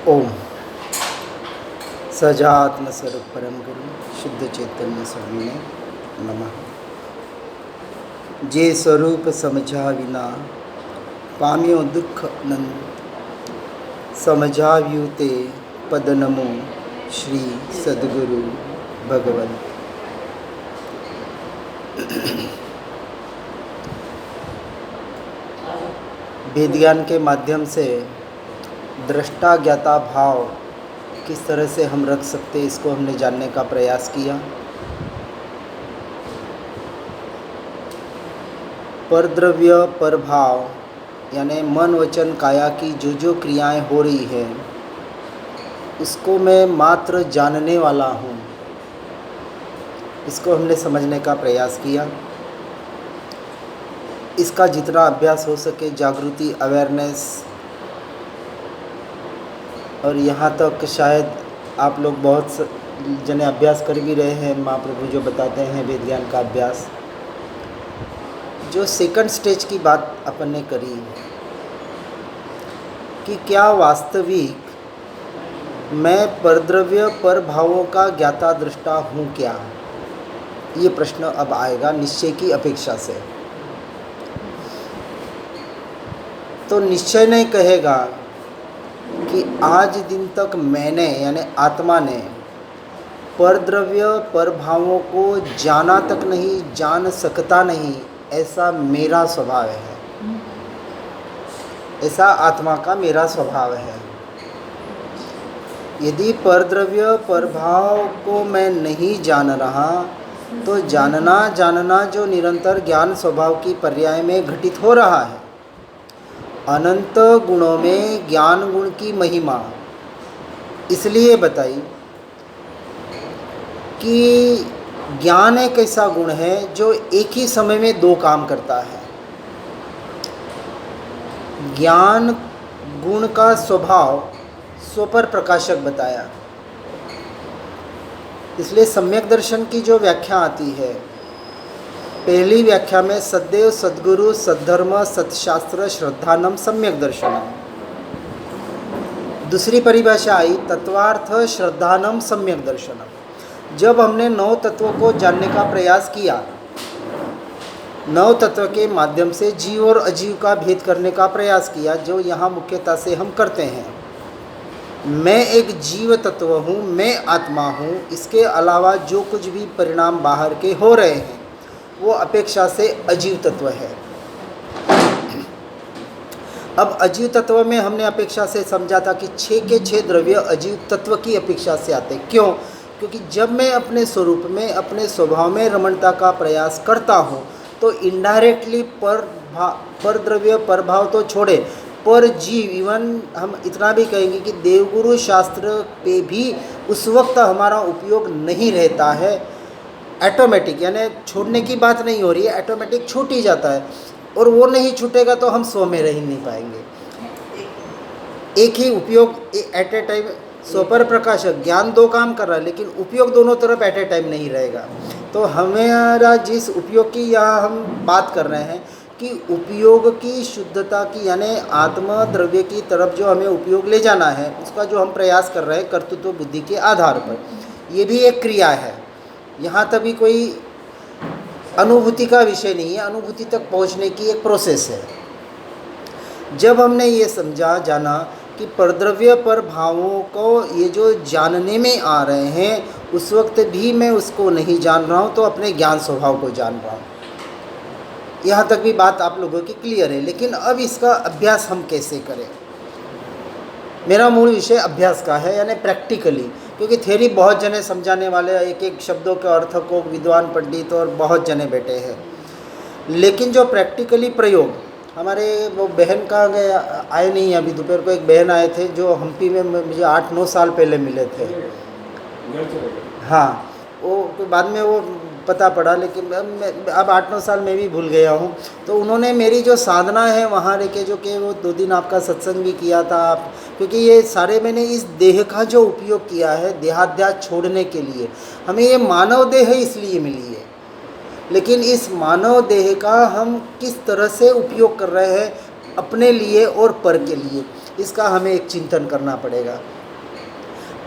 ओम सजात्म स्वरूप परम गुरु शुद्ध चैतन्य स्वामी ने नमः। जे स्वरूप समझा विना पाम्यो दुख अनंत, समझाव्यू ते पद नमो श्री सद्गुरु भगवंत। वेद ज्ञान के माध्यम से दृष्टा ज्ञाता भाव किस तरह से हम रख सकते, इसको हमने जानने का प्रयास किया। परद्रव्य परभाव यानी मन वचन काया की जो क्रियाएं हो रही है उसको मैं मात्र जानने वाला हूँ, इसको हमने समझने का प्रयास किया। इसका जितना अभ्यास हो सके, जागृति, अवेयरनेस, और यहाँ तक शायद आप लोग बहुत जने अभ्यास कर भी रहे हैं। महाप्रभु जो बताते हैं वेद ज्ञान का अभ्यास, जो सेकंड स्टेज की बात अपन ने करी कि क्या वास्तविक मैं परद्रव्य पर भावों का ज्ञाता दृष्टा हूँ क्या, ये प्रश्न अब आएगा निश्चय की अपेक्षा से। तो निश्चय नहीं कहेगा कि आज दिन तक मैंने यानी आत्मा ने परद्रव्य परभावों को जाना तक नहीं, जान सकता नहीं, ऐसा मेरा स्वभाव है, ऐसा आत्मा का मेरा स्वभाव है। यदि परद्रव्य परभाव को मैं नहीं जान रहा तो जानना जो निरंतर ज्ञान स्वभाव की पर्याय में घटित हो रहा है। अनंत गुणों में ज्ञान गुण की महिमा इसलिए बताई कि ज्ञान एक ऐसा गुण है जो एक ही समय में दो काम करता है। ज्ञान गुण का स्वभाव स्वपर प्रकाशक बताया, इसलिए सम्यक दर्शन की जो व्याख्या आती है, पहली व्याख्या में सदैव सद्गुरु सद्धर्म सत्शास्त्र श्रद्धानम सम्यक दर्शनम। दूसरी परिभाषा आई तत्वार्थ श्रद्धानम सम्यक दर्शनम। जब हमने नौ तत्वों को जानने का प्रयास किया, नौ तत्व के माध्यम से जीव और अजीव का भेद करने का प्रयास किया, जो यहाँ मुख्यता से हम करते हैं। मैं एक जीव तत्व हूँ, मैं आत्मा हूँ, इसके अलावा जो कुछ भी परिणाम बाहर के हो रहे हैं वो अपेक्षा से अजीव तत्व है। अब अजीव तत्व में हमने अपेक्षा से समझा था कि 6 के 6 द्रव्य अजीव तत्व की अपेक्षा से आते। क्यों? क्योंकि जब मैं अपने स्वरूप में, अपने स्वभाव में रमणता का प्रयास करता हूँ तो इनडायरेक्टली पर द्रव्य प्रभाव तो छोड़े, पर जीव, इवन हम इतना भी कहेंगे कि देवगुरु शास्त्र पे भी उस वक्त हमारा उपयोग नहीं रहता है। ऑटोमेटिक यानी छोड़ने की बात नहीं हो रही है, ऑटोमेटिक छूट ही जाता है, और वो नहीं छूटेगा तो हम स्व में रह नहीं पाएंगे। एक ही उपयोग एट ए टाइम, स्वपर प्रकाशक ज्ञान दो काम कर रहा है लेकिन उपयोग दोनों तरफ एट ए टाइम नहीं रहेगा। तो हमारा जिस उपयोग की यहाँ हम बात कर रहे हैं कि उपयोग की शुद्धता की यानी आत्म द्रव्य की तरफ जो हमें उपयोग ले जाना है, उसका जो हम प्रयास कर रहे हैं कर्तृत्व बुद्धि के आधार पर, ये भी एक क्रिया है। यहाँ तभी कोई अनुभूति का विषय नहीं है, अनुभूति तक पहुँचने की एक प्रोसेस है। जब हमने ये समझा, जाना कि परद्रव्य पर भावों को ये जो जानने में आ रहे हैं, उस वक्त भी मैं उसको नहीं जान रहा हूँ तो अपने ज्ञान स्वभाव को जान रहा हूँ। यहाँ तक भी बात आप लोगों की क्लियर है। लेकिन अब इसका अभ्यास हम कैसे करें? मेरा मूल विषय अभ्यास का है, यानी प्रैक्टिकली, क्योंकि थ्योरी बहुत जने समझाने वाले, एक एक शब्दों के अर्थ को विद्वान पंडित और बहुत जने बैठे हैं, लेकिन जो प्रैक्टिकली प्रयोग, हमारे वो बहन कहाँ गए, आए नहीं अभी। दोपहर को एक बहन आए थे जो हम्पी में मुझे 8-9 साल पहले मिले थे। हाँ, वो बाद में वो पता पड़ा, लेकिन अब 8-9 साल में भी भूल गया हूँ। तो उन्होंने मेरी जो साधना है वहाँ रह के, जो कि वो 2 दिन आपका सत्संग भी किया था आप, क्योंकि ये सारे मैंने इस देह का जो उपयोग किया है देहाध्यास छोड़ने के लिए। हमें ये मानव देह इसलिए मिली है, लेकिन इस मानव देह का हम किस तरह से उपयोग कर रहे हैं अपने लिए और पर के लिए, इसका हमें एक चिंतन करना पड़ेगा।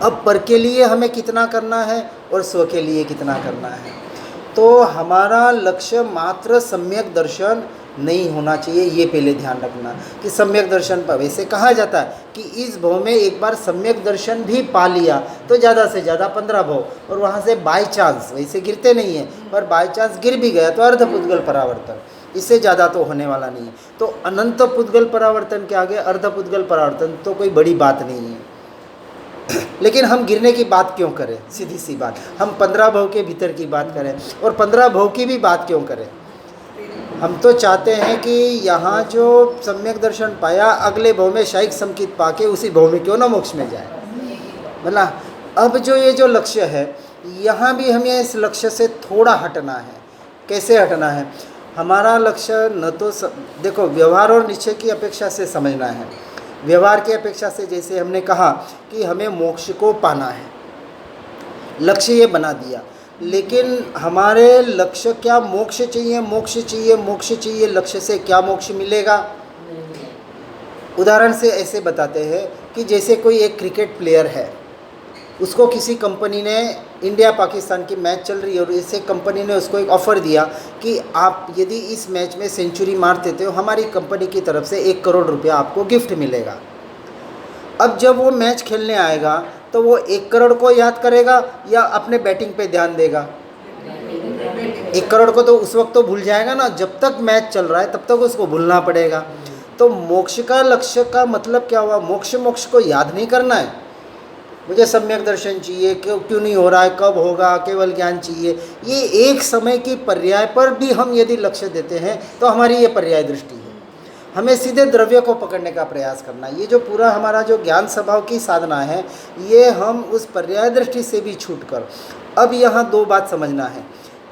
अब पर के लिए हमें कितना करना है और स्व के लिए कितना करना है। तो हमारा लक्ष्य मात्र सम्यक दर्शन नहीं होना चाहिए, ये पहले ध्यान रखना कि सम्यक दर्शन पर वैसे कहा जाता है कि इस भव में एक बार सम्यक दर्शन भी पा लिया तो ज़्यादा से ज़्यादा 15 भव, और वहाँ से बाय चांस, वैसे गिरते नहीं हैं पर बाय चांस गिर भी गया तो अर्धपुद्गल परावर्तन, इससे ज़्यादा तो होने वाला नहीं है। तो अनंत पुद्गल परावर्तन के आगे अर्धपुद्गल परावर्तन तो कोई बड़ी बात नहीं है। लेकिन हम गिरने की बात क्यों करें, सीधी सी बात, हम 15 भव के भीतर की बात करें और 15 भव की भी बात क्यों करें। हम तो चाहते हैं कि यहाँ जो सम्यक दर्शन पाया अगले भव में शायिक संकित पाके उसी भव में क्यों ना मोक्ष में जाए। मतलब अब जो ये जो लक्ष्य है, यहाँ भी हमें इस लक्ष्य से थोड़ा हटना है। कैसे हटना है? हमारा लक्ष्य न तो देखो, व्यवहार और निश्चय की अपेक्षा से समझना है। व्यवहार की अपेक्षा से जैसे हमने कहा कि हमें मोक्ष को पाना है, लक्ष्य ये बना दिया, लेकिन हमारे लक्ष्य क्या मोक्ष चाहिए, मोक्ष चाहिए, मोक्ष चाहिए, लक्ष्य से क्या मोक्ष मिलेगा? उदाहरण से ऐसे बताते हैं कि जैसे कोई एक क्रिकेट प्लेयर है, उसको किसी कंपनी ने, इंडिया पाकिस्तान की मैच चल रही है और इसे कंपनी ने उसको एक ऑफ़र दिया कि आप यदि इस मैच में सेंचुरी मार देते हो हमारी कंपनी की तरफ से 1 करोड़ रुपया आपको गिफ्ट मिलेगा। अब जब वो मैच खेलने आएगा तो वो 1 करोड़ को याद करेगा या अपने बैटिंग पे ध्यान देगा? 1 करोड़ को तो उस वक्त तो भूल जाएगा ना, जब तक मैच चल रहा है तब तक उसको भूलना पड़ेगा। तो मोक्ष का लक्ष्य का मतलब क्या हुआ? मोक्ष को याद नहीं करना है, मुझे सम्यक दर्शन चाहिए, क्यों नहीं हो रहा है, कब होगा, केवल ज्ञान चाहिए। ये एक समय की पर्याय पर भी हम यदि लक्ष्य देते हैं तो हमारी ये पर्याय दृष्टि है। हमें सीधे द्रव्य को पकड़ने का प्रयास करना है। ये जो पूरा हमारा जो ज्ञान स्वभाव की साधना है, ये हम उस पर्याय दृष्टि से भी छूटकर, अब यहाँ 2 बात समझना है।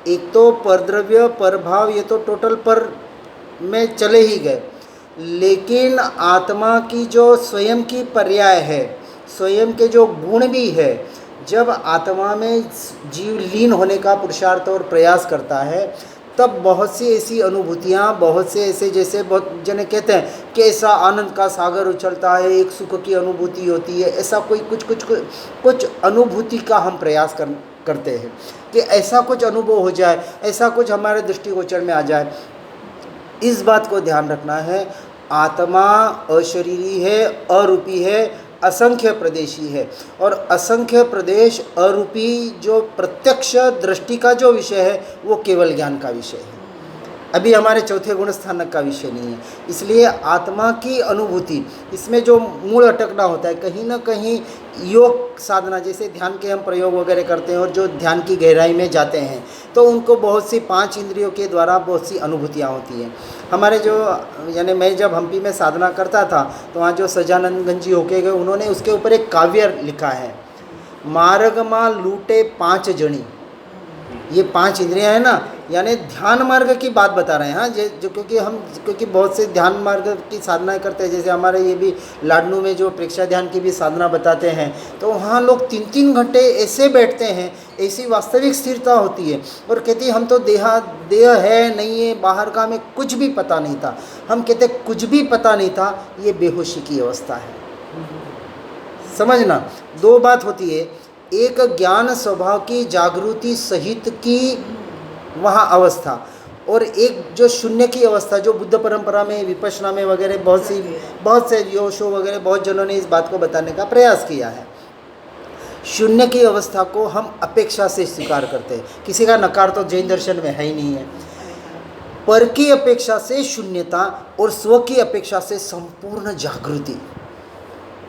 एक तो परद्रव्य परभाव, ये तो टोटल पर में चले ही गए, लेकिन आत्मा की जो स्वयं की पर्याय है, स्वयं के जो गुण भी है, जब आत्मा में जीव लीन होने का पुरुषार्थ और प्रयास करता है तब बहुत सी ऐसी अनुभूतियाँ, बहुत से ऐसे, जैसे बहुत जने कहते हैं कि ऐसा आनंद का सागर उछलता है, एक सुख की अनुभूति होती है, ऐसा कोई कुछ अनुभूति का हम प्रयास करते हैं कि ऐसा कुछ अनुभव हो जाए, ऐसा कुछ हमारे दृष्टिगोचर में आ जाए। इस बात को ध्यान रखना है, आत्मा अशरीरी है, अरूपी है, असंख्य प्रदेशी है, और असंख्य प्रदेश अरूपी जो प्रत्यक्ष दृष्टि का जो विषय है वो केवल ज्ञान का विषय है, अभी हमारे चौथे गुण स्थानक का विषय नहीं है। इसलिए आत्मा की अनुभूति, इसमें जो मूल अटकना होता है, कहीं ना कहीं योग साधना, जैसे ध्यान के हम प्रयोग वगैरह करते हैं और जो ध्यान की गहराई में जाते हैं तो उनको बहुत सी 5 इंद्रियों के द्वारा बहुत सी अनुभूतियाँ होती हैं। हमारे जो, यानी मैं जब हम्पी में साधना करता था तो वहाँ जो सजानंदगंज जी होके गए, उन्होंने उसके ऊपर एक काव्य लिखा है, मार्ग माँ लूटे 5 जनी। ये 5 इंद्रियां हैं ना, यानी ध्यान मार्ग की बात बता रहे हैं। हाँ, जो क्योंकि बहुत से ध्यान मार्ग की साधना करते हैं, जैसे हमारे ये भी लाडनू में जो प्रेक्षा ध्यान की भी साधना बताते हैं, तो वहाँ लोग 3-3 घंटे ऐसे बैठते हैं, ऐसी वास्तविक स्थिरता होती है, और कहती हम तो देह है नहीं है, बाहर का हमें कुछ भी पता नहीं था। हम कहते कुछ भी पता नहीं था, ये बेहोशी की अवस्था है। समझना, 2 बात होती है, एक ज्ञान स्वभाव की जागृति सहित की वहाँ अवस्था, और एक जो शून्य की अवस्था, जो बुद्ध परंपरा में विपश्यना में वगैरह बहुत से योशो वगैरह बहुत जनों ने इस बात को बताने का प्रयास किया है। शून्य की अवस्था को हम अपेक्षा से स्वीकार करते हैं, किसी का नकार तो जैन दर्शन में है ही नहीं है। पर की अपेक्षा से शून्यता और स्व की अपेक्षा से संपूर्ण जागृति,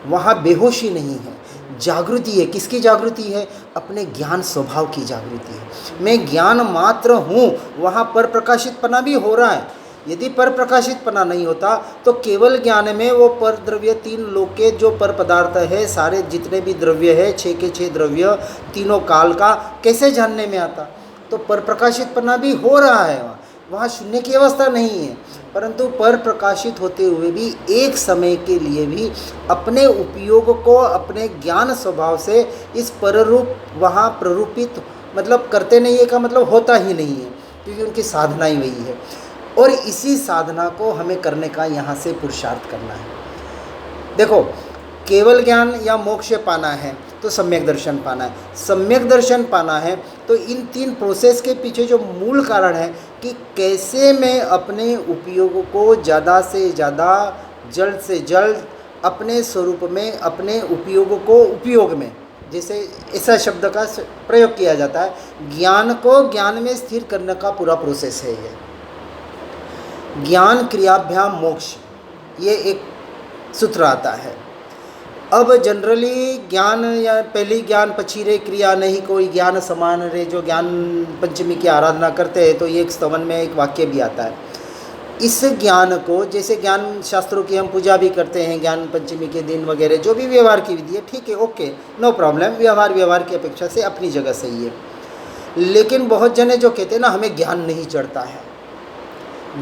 वहाँ बेहोशी नहीं है, जागृति है। किसकी जागृति है? अपने ज्ञान स्वभाव की जागृति है। मैं ज्ञान मात्र हूँ, वहाँ पर प्रकाशितपना भी हो रहा है। यदि पर प्रकाशितपना नहीं होता तो केवल ज्ञान में वो पर द्रव्य 3 लोक के जो पर पदार्थ है, सारे जितने भी द्रव्य है, 6 के 6 द्रव्य, तीनों काल का, कैसे जानने में आता? तो पर प्रकाशितपना भी हो रहा है, वहाँ शून्य की अवस्था नहीं है, परंतु पर प्रकाशित होते हुए भी एक समय के लिए भी अपने उपयोग को अपने ज्ञान स्वभाव से इस पररूप वहाँ प्ररूपित, मतलब करते नहीं है का मतलब होता ही नहीं है, क्योंकि उनकी साधना ही वही है। और इसी साधना को हमें करने का यहाँ से पुरुषार्थ करना है। देखो, केवल ज्ञान या मोक्ष पाना है तो सम्यक दर्शन पाना है, सम्यक दर्शन पाना है तो इन तीन प्रोसेस के पीछे जो मूल कारण है कि कैसे मैं अपने उपयोग को ज़्यादा से ज़्यादा, जल्द से जल्द अपने स्वरूप में, अपने उपयोग को उपयोग में, जैसे ऐसा शब्द का प्रयोग किया जाता है, ज्ञान को ज्ञान में स्थिर करने का पूरा प्रोसेस है ये। ज्ञान क्रियाभ्याम मोक्ष, ये एक सूत्र आता है। अब जनरली ज्ञान या पहली ज्ञान पछी रे क्रिया नहीं कोई ज्ञान समान रे, जो ज्ञान पंचमी की आराधना करते हैं तो ये एक स्तवन में एक वाक्य भी आता है। इस ज्ञान को, जैसे ज्ञान शास्त्रों की हम पूजा भी करते हैं ज्ञान पंचमी के दिन वगैरह, जो भी व्यवहार की विधि है, ठीक है, ओके, नो प्रॉब्लम, व्यवहार की अपेक्षा से अपनी जगह सही है। लेकिन बहुत जने जो कहते हैं ना हमें ज्ञान नहीं चढ़ता है,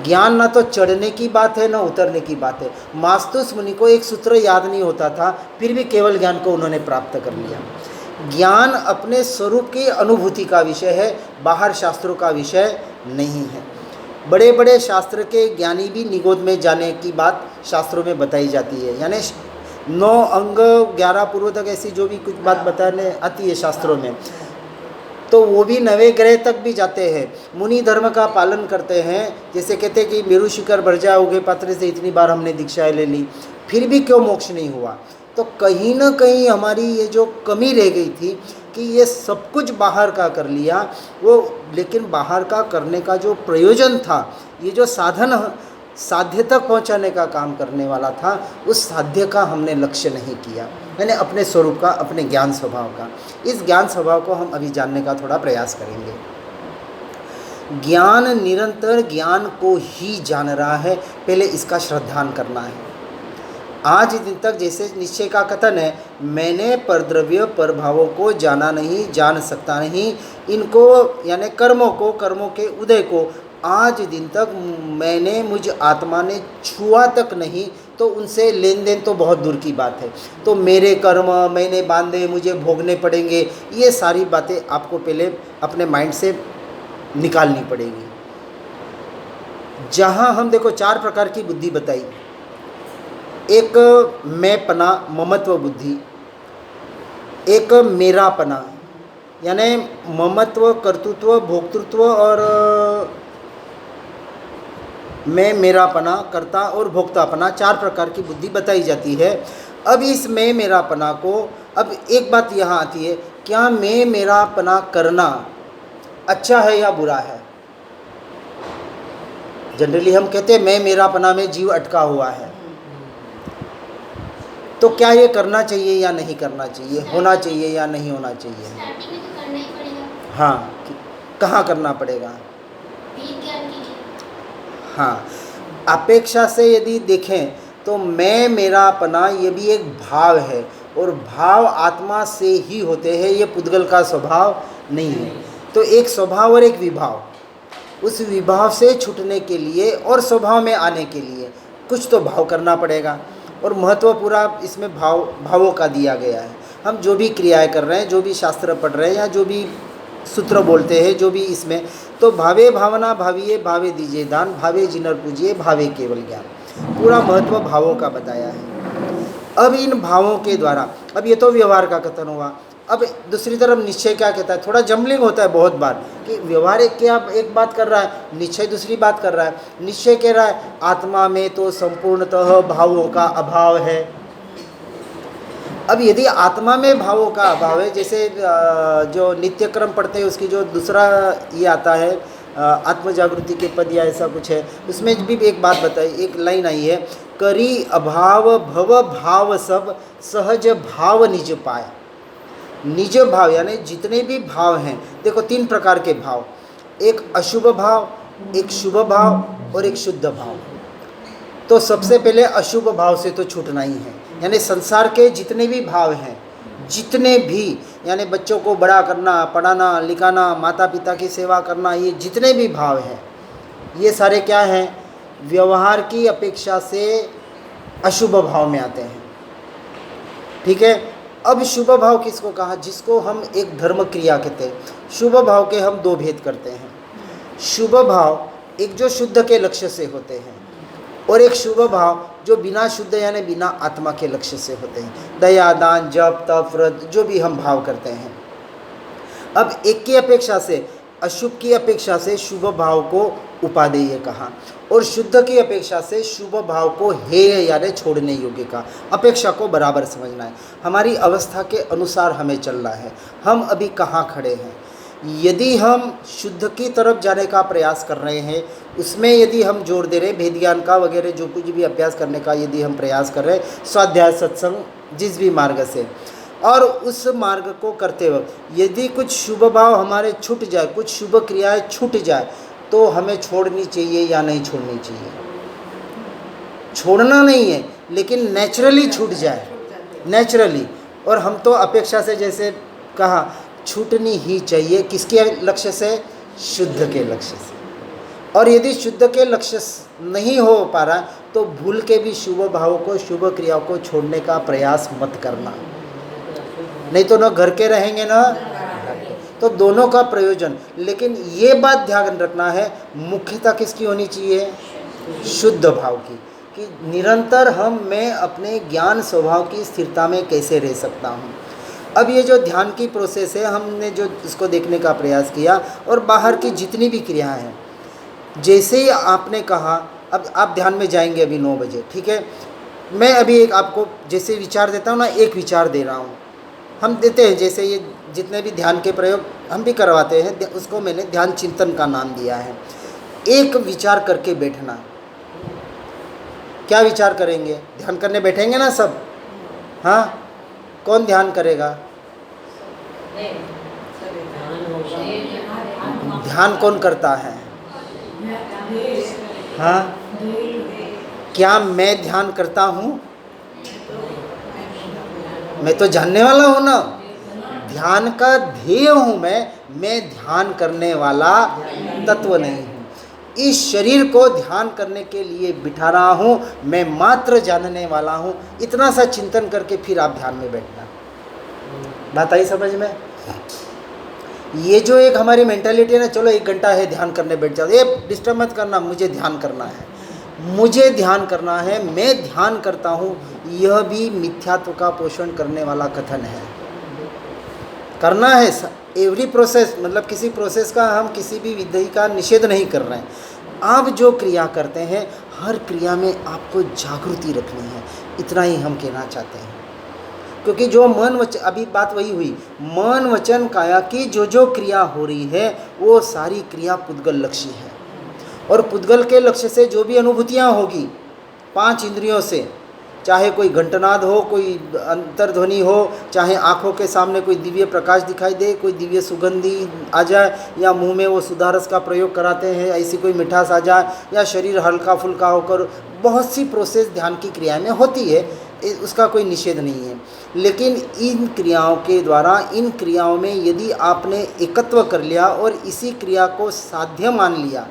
ज्ञान ना तो चढ़ने की बात है ना उतरने की बात है। मास्तुस मुनि को एक सूत्र याद नहीं होता था, फिर भी केवल ज्ञान को उन्होंने प्राप्त कर लिया। ज्ञान अपने स्वरूप की अनुभूति का विषय है, बाहर शास्त्रों का विषय नहीं है। बड़े बड़े शास्त्र के ज्ञानी भी निगोद में जाने की बात शास्त्रों में बताई जाती है, यानी 9 अंग 11 पूर्व तक ऐसी जो भी कुछ बात बताने आती है शास्त्रों में, तो वो भी 9वें ग्रह तक भी जाते हैं, मुनि धर्म का पालन करते हैं। जैसे कहते हैं कि मेरु शिखर भर जाओगे पात्र से, इतनी बार हमने दीक्षाएं ले ली फिर भी क्यों मोक्ष नहीं हुआ। तो कहीं ना कहीं हमारी ये जो कमी रह गई थी कि ये सब कुछ बाहर का कर लिया वो, लेकिन बाहर का करने का जो प्रयोजन था, ये जो साधन साध्य तक पहुंचाने का काम करने वाला था, उस साध्य का हमने लक्ष्य नहीं किया, यानी अपने स्वरूप का, अपने ज्ञान स्वभाव का। इस ज्ञान स्वभाव को हम अभी जानने का थोड़ा प्रयास करेंगे। ज्ञान निरंतर ज्ञान को ही जान रहा है, पहले इसका श्रद्धान करना है। आज दिन तक जैसे निश्चय का कथन है, मैंने परद्रव्य परभावों को जाना नहीं, जान सकता नहीं, इनको यानी कर्मों को, कर्मों के उदय को आज दिन तक मैंने, मुझ आत्मा ने छुआ तक नहीं, तो उनसे लेन देन तो बहुत दूर की बात है। तो मेरे कर्म मैंने बांधे, मुझे भोगने पड़ेंगे, ये सारी बातें आपको पहले अपने माइंड से निकालनी पड़ेगी। जहाँ हम देखो 4 प्रकार की बुद्धि बताई, एक मैंपना ममत्व बुद्धि, एक मेरापना यानी ममत्व, कर्तृत्व, भोक्तृत्व और मैं मेरापना, कर्ता और भोक्तापना, 4 प्रकार की बुद्धि बताई जाती है। अब इस मैं मेरापना को, अब एक बात यहाँ आती है, क्या मैं मेरापना करना अच्छा है या बुरा है। जनरली हम कहते हैं मैं मेरापना में जीव अटका हुआ है, तो क्या ये करना चाहिए या नहीं करना चाहिए, होना चाहिए या नहीं होना चाहिए। स्टार्टिंग में तो करना ही पड़ेगा। हाँ, कहाँ करना पड़ेगा। हाँ, अपेक्षा से यदि देखें तो मैं मेरापना ये भी एक भाव है, और भाव आत्मा से ही होते हैं, ये पुद्गल का स्वभाव नहीं है। तो एक स्वभाव और एक विभाव, उस विभाव से छूटने के लिए और स्वभाव में आने के लिए कुछ तो भाव करना पड़ेगा, और महत्व पूरा इसमें भावों का दिया गया है। हम जो भी क्रियाएं कर रहे हैं, जो भी शास्त्र पढ़ रहे हैं, या जो भी सूत्र बोलते हैं, जो भी इसमें, तो भावे भावना भाविये भावे दीजिए दान, भावे जिनर पूजिए भावे केवल ज्ञान, पूरा महत्व भावों का बताया है। अब इन भावों के द्वारा, अब ये तो व्यवहार का कथन हुआ, अब दूसरी तरफ निश्चय क्या कहता है, थोड़ा जम्बलिंग होता है बहुत बार कि व्यवहार एक बात कर रहा है, निश्चय दूसरी बात कर रहा है। निश्चय कह रहा है आत्मा में तो संपूर्णतः भावों का अभाव है। अब यदि आत्मा में भावों का अभाव है, जैसे जो नित्य क्रम पढ़ते हैं उसकी जो दूसरा ये आता है आत्म जागृति के पद या ऐसा कुछ है, उसमें भी एक बात बताई, एक लाइन आई है, करी अभाव भव भाव सब सहज भाव निज पाए। निज भाव यानी जितने भी भाव हैं, देखो 3 प्रकार के भाव, एक अशुभ भाव, एक शुभ भाव और एक शुद्ध भाव। तो सबसे पहले अशुभ भाव से तो छूटना ही है, यानी संसार के जितने भी भाव हैं, जितने भी, यानी बच्चों को बड़ा करना, पढ़ाना लिखाना, माता पिता की सेवा करना, ये जितने भी भाव हैं, ये सारे क्या हैं, व्यवहार की अपेक्षा से अशुभ भाव में आते हैं। ठीक है। अब शुभ भाव किसको कहा, जिसको हम एक धर्म क्रिया कहते हैं। शुभ भाव के हम 2 भेद करते हैं। शुभ भाव एक जो शुद्ध के लक्ष्य से होते हैं, और एक शुभ भाव जो बिना शुद्ध यानी बिना आत्मा के लक्ष्य से होते हैं, दया, दान, जप, तप, व्रत, जो भी हम भाव करते हैं। अब एक की अपेक्षा से, अशुभ की अपेक्षा से शुभ भाव को उपादेय कहा, और शुद्ध की अपेक्षा से शुभ भाव को हेय यानी छोड़ने योग्य का। अपेक्षा को बराबर समझना है, हमारी अवस्था के अनुसार हमें चलना है, हम अभी कहाँ खड़े हैं। यदि हम शुद्ध की तरफ जाने का प्रयास कर रहे हैं, उसमें यदि हम जोर दे रहे हैं, भेद ज्ञान का वगैरह जो कुछ भी अभ्यास करने का यदि हम प्रयास कर रहे हैं, स्वाध्याय, सत्संग, जिस भी मार्ग से, और उस मार्ग को करते वक्त यदि कुछ शुभ भाव हमारे छूट जाए, कुछ शुभ क्रियाएं छूट जाए, तो हमें छोड़नी चाहिए या नहीं छोड़नी चाहिए? छोड़ना नहीं है, लेकिन नेचुरली छूट जाए, नेचुरली। और हम तो अपेक्षा से, जैसे कहा, छूटनी ही चाहिए। किसके लक्ष्य से? शुद्ध के लक्ष्य से। और यदि शुद्ध के लक्ष्य नहीं हो पा रहा, तो भूल के भी शुभ भावों को, शुभ क्रियाओं को छोड़ने का प्रयास मत करना, नहीं तो ना घर के रहेंगे ना, तो दोनों का प्रयोजन। लेकिन ये बात ध्यान रखना है, मुख्यता किसकी होनी चाहिए? शुद्ध भाव की, कि निरंतर मैं अपने ज्ञान स्वभाव की स्थिरता में कैसे रह सकता हूँ। अब ये जो ध्यान की प्रोसेस है, हमने जो इसको देखने का प्रयास किया, और बाहर की जितनी भी क्रियाएं हैं, जैसे ही आपने कहा, अब आप ध्यान में जाएंगे अभी 9 बजे, ठीक है। मैं अभी एक आपको जैसे विचार देता हूँ ना, एक विचार दे रहा हूँ, हम देते हैं, जैसे ये जितने भी ध्यान के प्रयोग हम भी करवाते हैं, उसको मैंने ध्यान चिंतन का नाम दिया है। एक विचार करके बैठना। क्या विचार करेंगे? ध्यान करने बैठेंगे ना सब? हाँ, कौन ध्यान करेगा? ध्यान कौन करता है? हाँ, क्या मैं ध्यान करता हूँ? मैं तो जानने वाला हूँ ना, ध्यान का ध्येय हूँ मैं ध्यान करने वाला तत्व नहीं हूँ। इस शरीर को ध्यान करने के लिए बिठा रहा हूँ, मैं मात्र जानने वाला हूँ। इतना सा चिंतन करके फिर आप ध्यान में बैठना। बात आई समझ में? ये जो एक हमारी मेंटालिटी है ना, चलो 1 घंटा है, ध्यान करने बैठ जाओ, ये डिस्टर्ब मत करना, मुझे ध्यान करना है, मुझे ध्यान करना है, मैं ध्यान करता हूँ, यह भी मिथ्यात्व का पोषण करने वाला कथन है। करना है एवरी प्रोसेस, मतलब किसी प्रोसेस का, हम किसी भी विधि का निषेध नहीं कर रहे हैं। आप जो क्रिया करते हैं, हर क्रिया में आपको जागृति रखनी है, इतना ही हम कहना चाहते हैं। क्योंकि जो मन वचन, अभी बात वही हुई, मन वचन काया की जो क्रिया हो रही है, वो सारी क्रिया पुद्गल लक्ष्य है। और पुद्गल के लक्ष्य से जो भी अनुभूतियाँ होगी 5 इंद्रियों से, चाहे कोई घंटनाद हो, कोई अंतर्ध्वनि हो, चाहे आँखों के सामने कोई दिव्य प्रकाश दिखाई दे, कोई दिव्य सुगंधी आ जाए, या मुंह में वो सुधारस का प्रयोग कराते हैं ऐसी कोई मिठास आ जाए, या शरीर हल्का फुल्का होकर, बहुत सी प्रोसेस ध्यान की क्रिया में होती है, उसका कोई निषेध नहीं है। लेकिन इन क्रियाओं के द्वारा, इन क्रियाओं में यदि आपने एकत्व कर लिया और इसी क्रिया को साध्य मान लिया,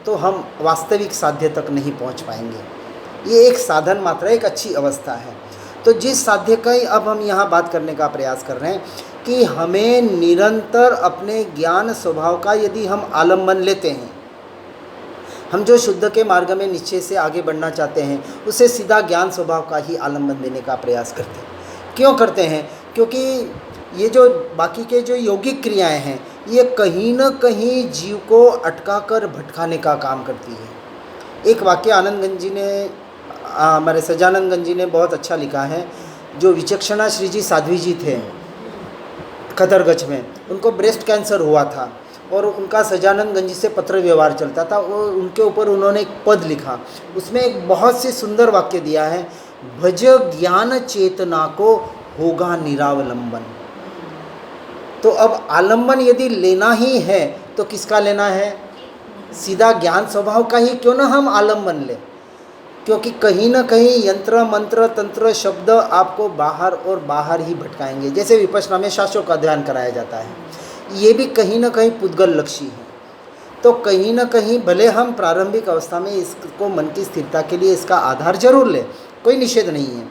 तो हम वास्तविक साध्य तक नहीं पहुंच पाएंगे। ये एक साधन मात्र है, एक अच्छी अवस्था है। तो जिस साध्य का ही अब हम यहाँ बात करने का प्रयास कर रहे हैं, कि हमें निरंतर अपने ज्ञान स्वभाव का यदि हम आलम्बन लेते हैं, हम जो शुद्ध के मार्ग में निश्चय से आगे बढ़ना चाहते हैं, उसे सीधा ज्ञान स्वभाव का ही आलम्बन देने का प्रयास करते हैं। क्यों करते हैं? क्योंकि ये जो बाकी के जो यौगिक क्रियाएं हैं, ये कहीं न कहीं जीव को अटका कर भटकाने का काम करती है। एक वाक्य आनंदगंज जी ने, हमारे सजानंदगंज जी ने बहुत अच्छा लिखा है। जो विचक्षणा श्री जी साध्वी जी थे खतरगंज में, उनको ब्रेस्ट कैंसर हुआ था और उनका सजानंदगंज जी से पत्र व्यवहार चलता था। वो उनके ऊपर उन्होंने एक पद लिखा, उसमें एक बहुत सी सुंदर वाक्य दिया है, भज ज्ञान चेतना को होगा निरावलंबन। तो अब आलंबन यदि लेना ही है तो किसका लेना है? सीधा ज्ञान स्वभाव का ही क्यों ना हम आलंबन लें, क्योंकि कहीं ना कहीं यंत्र मंत्र तंत्र शब्द आपको बाहर और बाहर ही भटकाएंगे। जैसे विपश्यना में शास्त्रों का अध्ययन कराया जाता है, ये भी कहीं ना कहीं पुद्गल लक्ष्य है। तो कहीं ना कहीं भले हम प्रारंभिक अवस्था में इसको मन की स्थिरता के लिए इसका आधार जरूर लें, कोई निषेध नहीं है,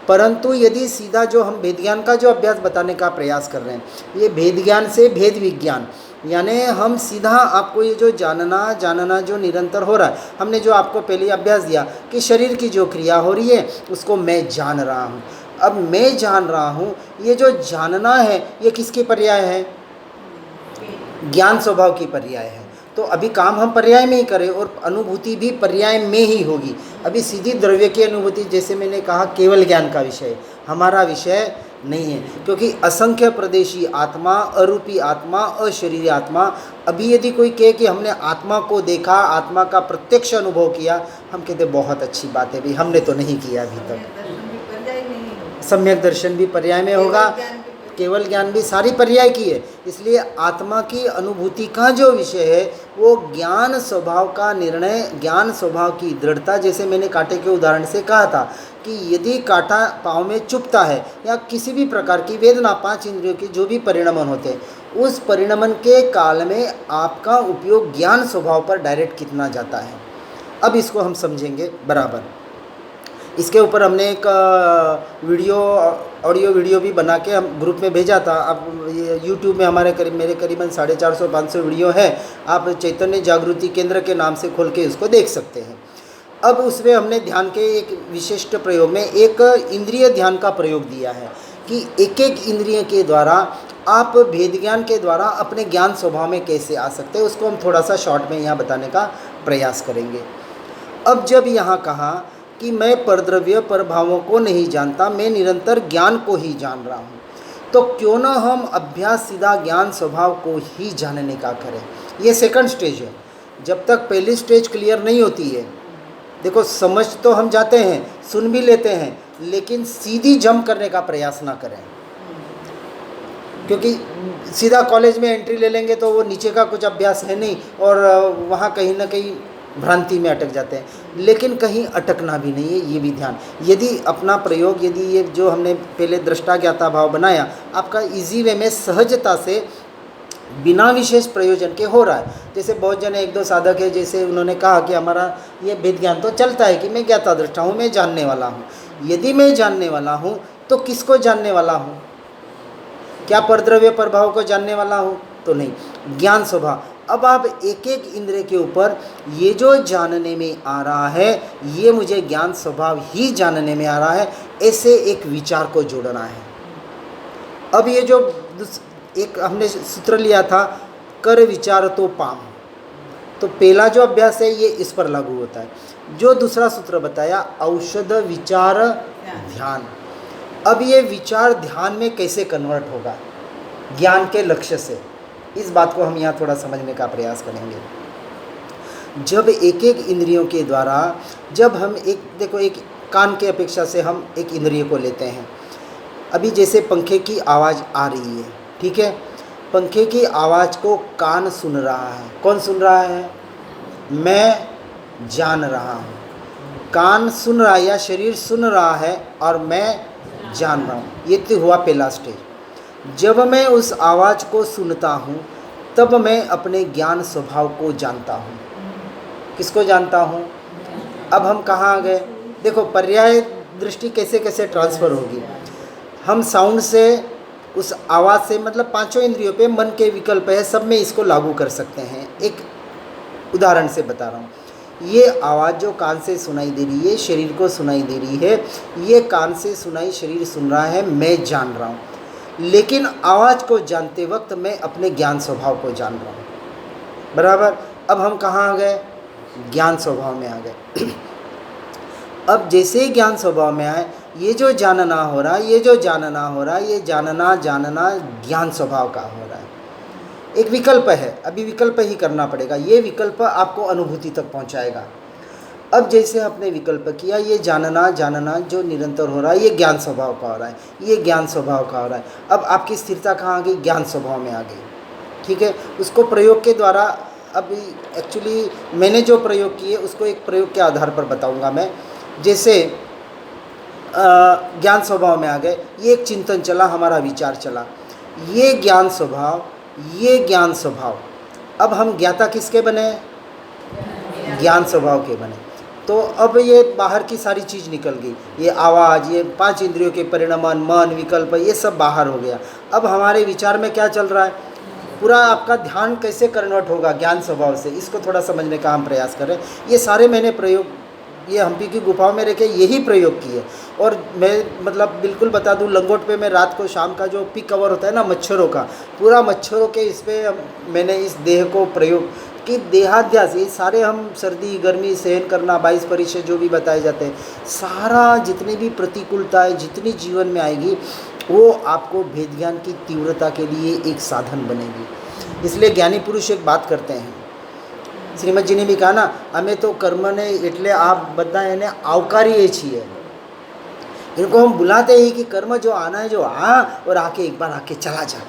परंतु यदि सीधा जो हम भेद ज्ञान का जो अभ्यास बताने का प्रयास कर रहे हैं, ये भेद ज्ञान से भेद विज्ञान, यानी हम सीधा आपको ये जो जानना जो निरंतर हो रहा है, हमने जो आपको पहले अभ्यास दिया कि शरीर की जो क्रिया हो रही है उसको मैं जान रहा हूँ। अब मैं जान रहा हूँ, ये जो जानना है ये किसकी पर्याय है? ज्ञान स्वभाव की पर्याय है। तो अभी काम हम पर्याय में ही करें और अनुभूति भी पर्याय में ही होगी। अभी सीधी द्रव्य की अनुभूति, जैसे मैंने कहा, केवल ज्ञान का विषय, हमारा विषय नहीं है, क्योंकि असंख्य प्रदेशी आत्मा, अरूपी आत्मा, अशरीरी आत्मा। अभी यदि कोई कहे कि हमने आत्मा को देखा, आत्मा का प्रत्यक्ष अनुभव किया, हम कहते बहुत अच्छी बात है भाई, हमने तो नहीं किया अभी तक। सम्यक दर्शन भी पर्याय में होगा, केवल ज्ञान भी सारी पर्याय की है। इसलिए आत्मा की अनुभूति का जो विषय है वो ज्ञान स्वभाव का निर्णय, ज्ञान स्वभाव की दृढ़ता। जैसे मैंने कांटे के उदाहरण से कहा था कि यदि कांटा पाँव में चुभता है या किसी भी प्रकार की वेदना, 5 इंद्रियों के जो भी परिणमन होते हैं, उस परिणमन के काल में आपका उपयोग ज्ञान स्वभाव पर डायरेक्ट कितना जाता है। अब इसको हम समझेंगे बराबर। इसके ऊपर हमने एक ऑडियो वीडियो भी बना के हम ग्रुप में भेजा था। अब ये यूट्यूब में मेरे करीबन 450-500 वीडियो है। आप चैतन्य जागृति केंद्र के नाम से खोल के उसको देख सकते हैं। अब उसमें हमने ध्यान के एक विशिष्ट प्रयोग में एक इंद्रिय ध्यान का प्रयोग दिया है कि एक एक इंद्रिय के द्वारा आप भेद ज्ञान के द्वारा अपने ज्ञान स्वभाव में कैसे आ सकते हैं, उसको हम थोड़ा सा शॉर्ट में यहाँ बताने का प्रयास करेंगे। अब जब यहाँ कहा कि मैं परद्रव्य परभावों को नहीं जानता, मैं निरंतर ज्ञान को ही जान रहा हूँ, तो क्यों ना हम अभ्यास सीधा ज्ञान स्वभाव को ही जानने का करें। ये सेकंड स्टेज है। जब तक पहली स्टेज क्लियर नहीं होती है, देखो समझ तो हम जाते हैं, सुन भी लेते हैं, लेकिन सीधी जंप करने का प्रयास ना करें, क्योंकि सीधा कॉलेज में एंट्री ले लेंगे तो वो नीचे का कुछ अभ्यास है नहीं और वहाँ कहीं ना कहीं भ्रांति में अटक जाते हैं। लेकिन कहीं अटकना भी नहीं है, ये भी ध्यान। यदि अपना प्रयोग, यदि ये जो हमने पहले दृष्टा ज्ञाता भाव बनाया, आपका इजी वे में सहजता से बिना विशेष प्रयोजन के हो रहा है। जैसे बहुत जने 1-2 साधक है, जैसे उन्होंने कहा कि हमारा ये भेद ज्ञान तो चलता है कि मैं ज्ञाता दृष्टा हूँ, मैं जानने वाला हूँ। यदि मैं जानने वाला हूँ तो किसको जानने वाला हूँ? क्या परद्रव्य प्रभाव को जानने वाला हूँ? तो नहीं, ज्ञान स्वभाव। अब आप एक एक इंद्रिय के ऊपर ये जो जानने में आ रहा है, ये मुझे ज्ञान स्वभाव ही जानने में आ रहा है, ऐसे एक विचार को जोड़ना है। अब ये जो एक हमने सूत्र लिया था, कर विचार तो पाम, तो पहला जो अभ्यास है ये इस पर लागू होता है। जो दूसरा सूत्र बताया, औषध विचार ध्यान। अब ये विचार ध्यान में कैसे कन्वर्ट होगा ज्ञान के लक्ष्य से, इस बात को हम यहाँ थोड़ा समझने का प्रयास करेंगे। जब एक एक इंद्रियों के द्वारा, जब हम एक कान के अपेक्षा से हम एक इंद्रिय को लेते हैं। अभी जैसे पंखे की आवाज़ आ रही है, ठीक है, पंखे की आवाज़ को कान सुन रहा है। कौन सुन रहा है? मैं जान रहा हूँ। कान सुन रहा है या शरीर सुन रहा है और मैं जान रहा हूँ। ये तो हुआ पहला स्टेज। जब मैं उस आवाज़ को सुनता हूँ तब मैं अपने ज्ञान स्वभाव को जानता हूँ। किसको जानता हूँ? अब हम कहाँ आ गए? देखो पर्याय दृष्टि कैसे कैसे ट्रांसफ़र होगी। हम साउंड से, उस आवाज़ से, मतलब 5 इंद्रियों पे मन के विकल्प है, सब में इसको लागू कर सकते हैं। एक उदाहरण से बता रहा हूँ। ये आवाज़ जो कान से सुनाई दे रही है, शरीर को सुनाई दे रही है, ये कान से सुनाई शरीर सुन रहा है, मैं जान रहा हूँ। लेकिन आवाज़ को जानते वक्त मैं अपने ज्ञान स्वभाव को जान रहा हूँ। बराबर। अब हम कहाँ आ गए? ज्ञान स्वभाव में आ गए। अब जैसे ही ज्ञान स्वभाव में आए, ये जो जानना हो रहा है, ये जानना ज्ञान स्वभाव का हो रहा है। एक विकल्प है, अभी विकल्प ही करना पड़ेगा। ये विकल्प आपको अनुभूति तक पहुंचाएगा। अब जैसे आपने विकल्प किया, ये जानना जो निरंतर हो रहा है, ये ज्ञान स्वभाव का हो रहा है, ये ज्ञान स्वभाव का हो रहा है। अब आपकी स्थिरता कहाँ आ गई? ज्ञान स्वभाव में आ गई, ठीक है। उसको प्रयोग के द्वारा, अभी एक्चुअली मैंने जो प्रयोग किए उसको एक प्रयोग के आधार पर बताऊंगा मैं। जैसे ज्ञान स्वभाव में आ गए, ये एक चिंतन चला, हमारा विचार चला, ये ज्ञान स्वभाव, ये ज्ञान स्वभाव। अब हम ज्ञाता किसके बने? ज्ञान स्वभाव के बने। तो अब ये बाहर की सारी चीज़ निकल गई, ये आवाज़, ये 5 इंद्रियों के परिणमन, मन, विकल्प, ये सब बाहर हो गया। अब हमारे विचार में क्या चल रहा है? पूरा आपका ध्यान कैसे कन्वर्ट होगा ज्ञान स्वभाव से, इसको थोड़ा समझने का हम प्रयास कर रहे हैं। ये सारे मैंने प्रयोग ये हम्पी की गुफाओं में रखे यही प्रयोग किए। और मैं मतलब बिल्कुल बता दूं, लंगोट पे मैं रात को शाम का जो पीक कवर होता है ना मच्छरों का, पूरा मच्छरों के इस पे मैंने इस देह को प्रयोग कि देहाध्यास, ये सारे हम सर्दी गर्मी सहन करना 22 परिचय जो भी बताए जाते हैं, सारा जितनी भी प्रतिकूलताएं जितनी जीवन में आएगी वो आपको भेद ज्ञान की तीव्रता के लिए एक साधन बनेगी। इसलिए ज्ञानी पुरुष एक बात करते हैं, श्रीमद जी ने भी कहा ना, हमें तो कर्म ने એટલે आप બધા એને આવકારીએ છીએ। इनको हम बुलाते ही कि कर्म जो आना है जो और आके एक बार आके चला जा,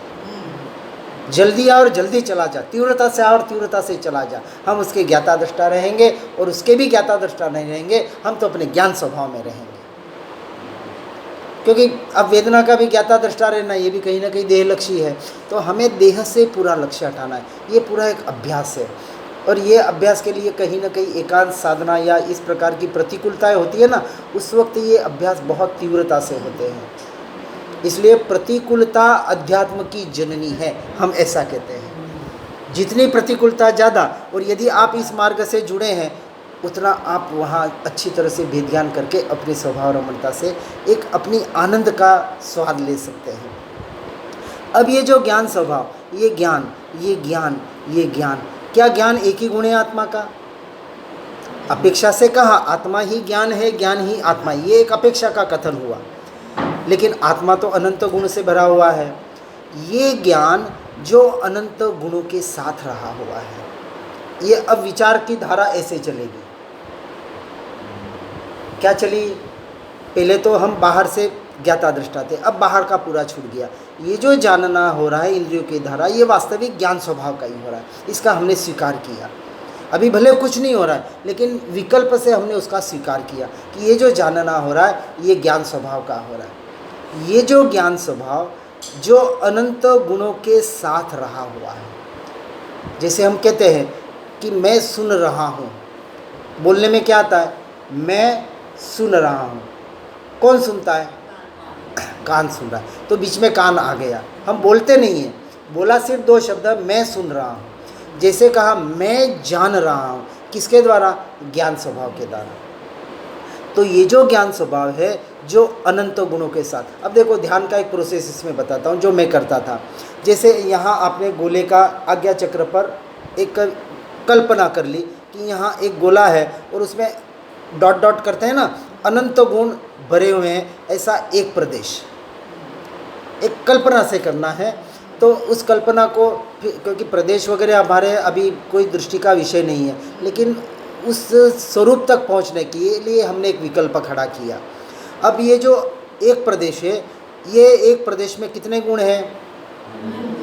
जल्दी आ और जल्दी चला जा, तीव्रता से आ और तीव्रता से चला जा। हम उसके ज्ञाता दृष्टा रहेंगे और उसके भी ज्ञाता दृष्टा नहीं रहेंगे, हम तो अपने ज्ञान स्वभाव में रहेंगे। क्योंकि अब वेदना का भी ज्ञाता दृष्टा रहना ये भी कहीं ना कहीं देह लक्ष्य है। तो हमें देह से पूरा लक्ष्य हटाना है, ये पूरा एक अभ्यास है। और ये अभ्यास के लिए कहीं ना कहीं एकांत साधना या इस प्रकार की प्रतिकूलताएं होती है ना, उस वक्त ये अभ्यास बहुत तीव्रता से होते हैं। इसलिए प्रतिकूलता अध्यात्म की जननी है, हम ऐसा कहते हैं। जितनी प्रतिकूलता ज़्यादा, और यदि आप इस मार्ग से जुड़े हैं उतना आप वहाँ अच्छी तरह से भेद ज्ञान करके अपने स्वभाव रमणता से एक अपनी आनंद का स्वाद ले सकते हैं। अब ये जो ज्ञान स्वभाव, ये ज्ञान ये ज्ञान ये ज्ञान, क्या ज्ञान एक ही गुण है आत्मा का? अपेक्षा से कहा आत्मा ही ज्ञान है, ज्ञान ही आत्मा, ये एक अपेक्षा का कथन हुआ। लेकिन आत्मा तो अनंत गुण से भरा हुआ है। ये ज्ञान जो अनंत गुणों के साथ रहा हुआ है, ये अब विचार की धारा ऐसे चलेगी। क्या चली? पहले तो हम बाहर से ज्ञाता दृष्टा थे, अब बाहर का पूरा छूट गया। ये जो जानना हो रहा है इंद्रियों की धारा, ये वास्तविक ज्ञान स्वभाव का ही हो रहा है, इसका हमने स्वीकार किया। अभी भले कुछ नहीं हो रहा है, लेकिन विकल्प से हमने उसका स्वीकार किया कि ये जो जानना हो रहा है ये ज्ञान स्वभाव का हो रहा है। ये जो ज्ञान स्वभाव जो अनंत गुणों के साथ रहा हुआ है, जैसे हम कहते हैं कि मैं सुन रहा हूँ, बोलने में क्या आता है? मैं सुन रहा हूँ। कौन सुनता है? कान सुन रहा है। तो बीच में कान आ गया, हम बोलते नहीं हैं, बोला सिर्फ दो शब्द, मैं सुन रहा हूँ। जैसे कहा मैं जान रहा हूँ, किसके द्वारा? ज्ञान स्वभाव के द्वारा। तो ये जो ज्ञान स्वभाव है जो अनंत गुणों के साथ, अब देखो ध्यान का एक प्रोसेस इसमें बताता हूँ जो मैं करता था। जैसे यहाँ आपने गोले का आज्ञा चक्र पर एक कल्पना कर ली कि यहाँ एक गोला है और उसमें डॉट डॉट करते हैं ना, अनंत गुण भरे हुए हैं, ऐसा एक प्रदेश, एक कल्पना से करना है। तो उस कल्पना को, क्योंकि प्रदेश वगैरह हमारे अभी कोई दृष्टि का विषय नहीं है, लेकिन उस स्वरूप तक पहुंचने के लिए हमने एक विकल्प खड़ा किया। अब ये जो एक प्रदेश है, ये एक प्रदेश में कितने गुण हैं?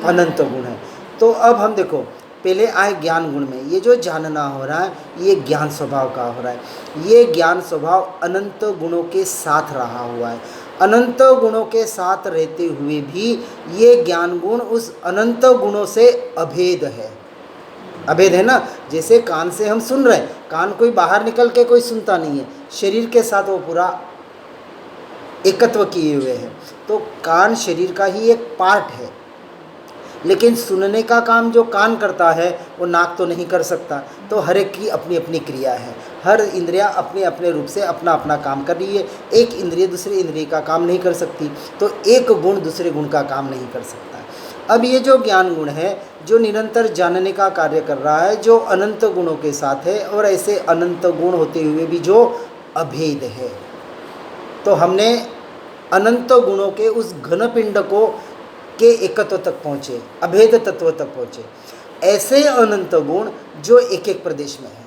अनंत गुण हैं। तो अब हम देखो, पहले आए ज्ञान गुण में, ये जो जानना हो रहा है ये ज्ञान स्वभाव का हो रहा है। ये ज्ञान स्वभाव अनंत गुणों के साथ रहा हुआ है। अनंत गुणों के साथ रहते हुए भी ये ज्ञान गुण उस अनंत गुणों से अभेद है। अभेद है ना, जैसे कान से हम सुन रहे हैं, कान कोई बाहर निकल के कोई सुनता नहीं है, शरीर के साथ वो पूरा एकत्व किए हुए हैं। तो कान शरीर का ही एक पार्ट है, लेकिन सुनने का काम जो कान करता है वो नाक तो नहीं कर सकता। तो हर एक की अपनी अपनी क्रिया है, हर इंद्रिया अपने अपने रूप से अपना अपना काम कर रही है। एक इंद्रिय दूसरे इंद्रिय का काम नहीं कर सकती, तो एक गुण दूसरे गुण का काम नहीं कर सकता। अब ये जो ज्ञान गुण है जो निरंतर जानने का कार्य कर रहा है, जो अनंत गुणों के साथ है, और ऐसे अनंत गुण होते हुए भी जो अभेद है, तो हमने अनंत गुणों के उस घन पिंड को के एकत्व तक पहुँचे, अभेद तत्व तक पहुँचे। ऐसे अनंत गुण जो एक एक प्रदेश में है।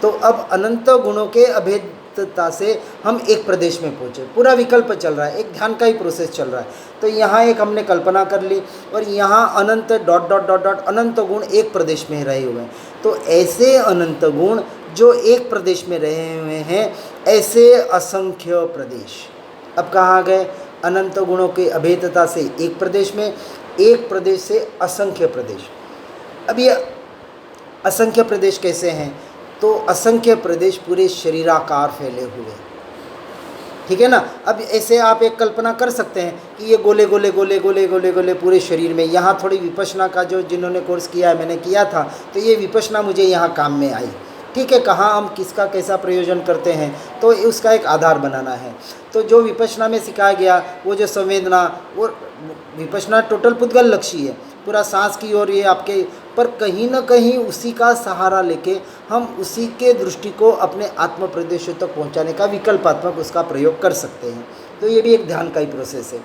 तो अब अनंत गुणों के अभेदता से हम एक प्रदेश में पहुँचे, पूरा विकल्प चल रहा है, एक ध्यान का ही प्रोसेस चल रहा है। तो यहाँ एक हमने कल्पना कर ली और यहाँ अनंत डॉट डॉट डॉट डॉट अनंत गुण एक प्रदेश में रहे हुए हैं। तो ऐसे अनंत गुण जो एक प्रदेश में रहे हुए हैं, ऐसे असंख्य प्रदेश अब कहाँ गए? अनंत गुणों के अभेदता से एक प्रदेश में, एक प्रदेश से असंख्य प्रदेश। अब ये असंख्य प्रदेश कैसे हैं? तो असंख्य प्रदेश पूरे शरीराकार फैले हुए। ठीक है ना। अब ऐसे आप एक कल्पना कर सकते हैं कि ये गोले गोले गोले गोले गोले गोले पूरे शरीर में, यहाँ थोड़ी विपश्यना का जो जिन्होंने कोर्स किया है, मैंने किया था, तो ये विपश्यना मुझे यहाँ काम में आई। ठीक है, कहाँ हम किसका कैसा प्रयोजन करते हैं तो उसका एक आधार बनाना है। तो जो विपश्यना में सिखाया गया वो जो संवेदना, वो विपश्यना टोटल पुद्गल लक्ष्य है, पूरा सांस की ओर ये आपके, पर कहीं ना कहीं उसी का सहारा लेके हम उसी के दृष्टि को अपने आत्म प्रदेशों तक पहुंचाने का विकल्पात्मक उसका प्रयोग कर सकते हैं। तो ये भी एक ध्यान का ही प्रोसेस है।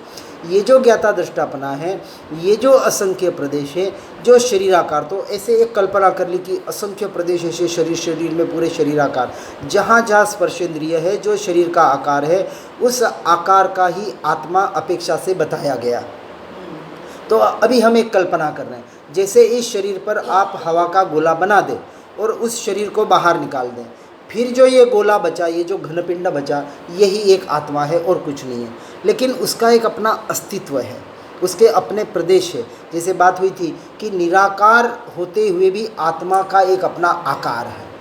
ये जो ज्ञाता दृष्टापना है, ये जो असंख्य प्रदेश है, जो शरीराकार, तो ऐसे एक कल्पना कर ली कि असंख्य प्रदेश ऐसे शरीर में पूरे शरीराकार, जहाँ जहाँ स्पर्शेंद्रिय है, जो शरीर का आकार है, उस आकार का ही आत्मा अपेक्षा से बताया गया। तो अभी हम एक कल्पना कर रहे हैं, जैसे इस शरीर पर आप हवा का गोला बना दें और उस शरीर को बाहर निकाल दें, फिर जो ये गोला बचा, ये जो घनपिंड बचा, यही एक आत्मा है और कुछ नहीं है। लेकिन उसका एक अपना अस्तित्व है, उसके अपने प्रदेश है। जैसे बात हुई थी कि निराकार होते हुए भी आत्मा का एक अपना आकार है,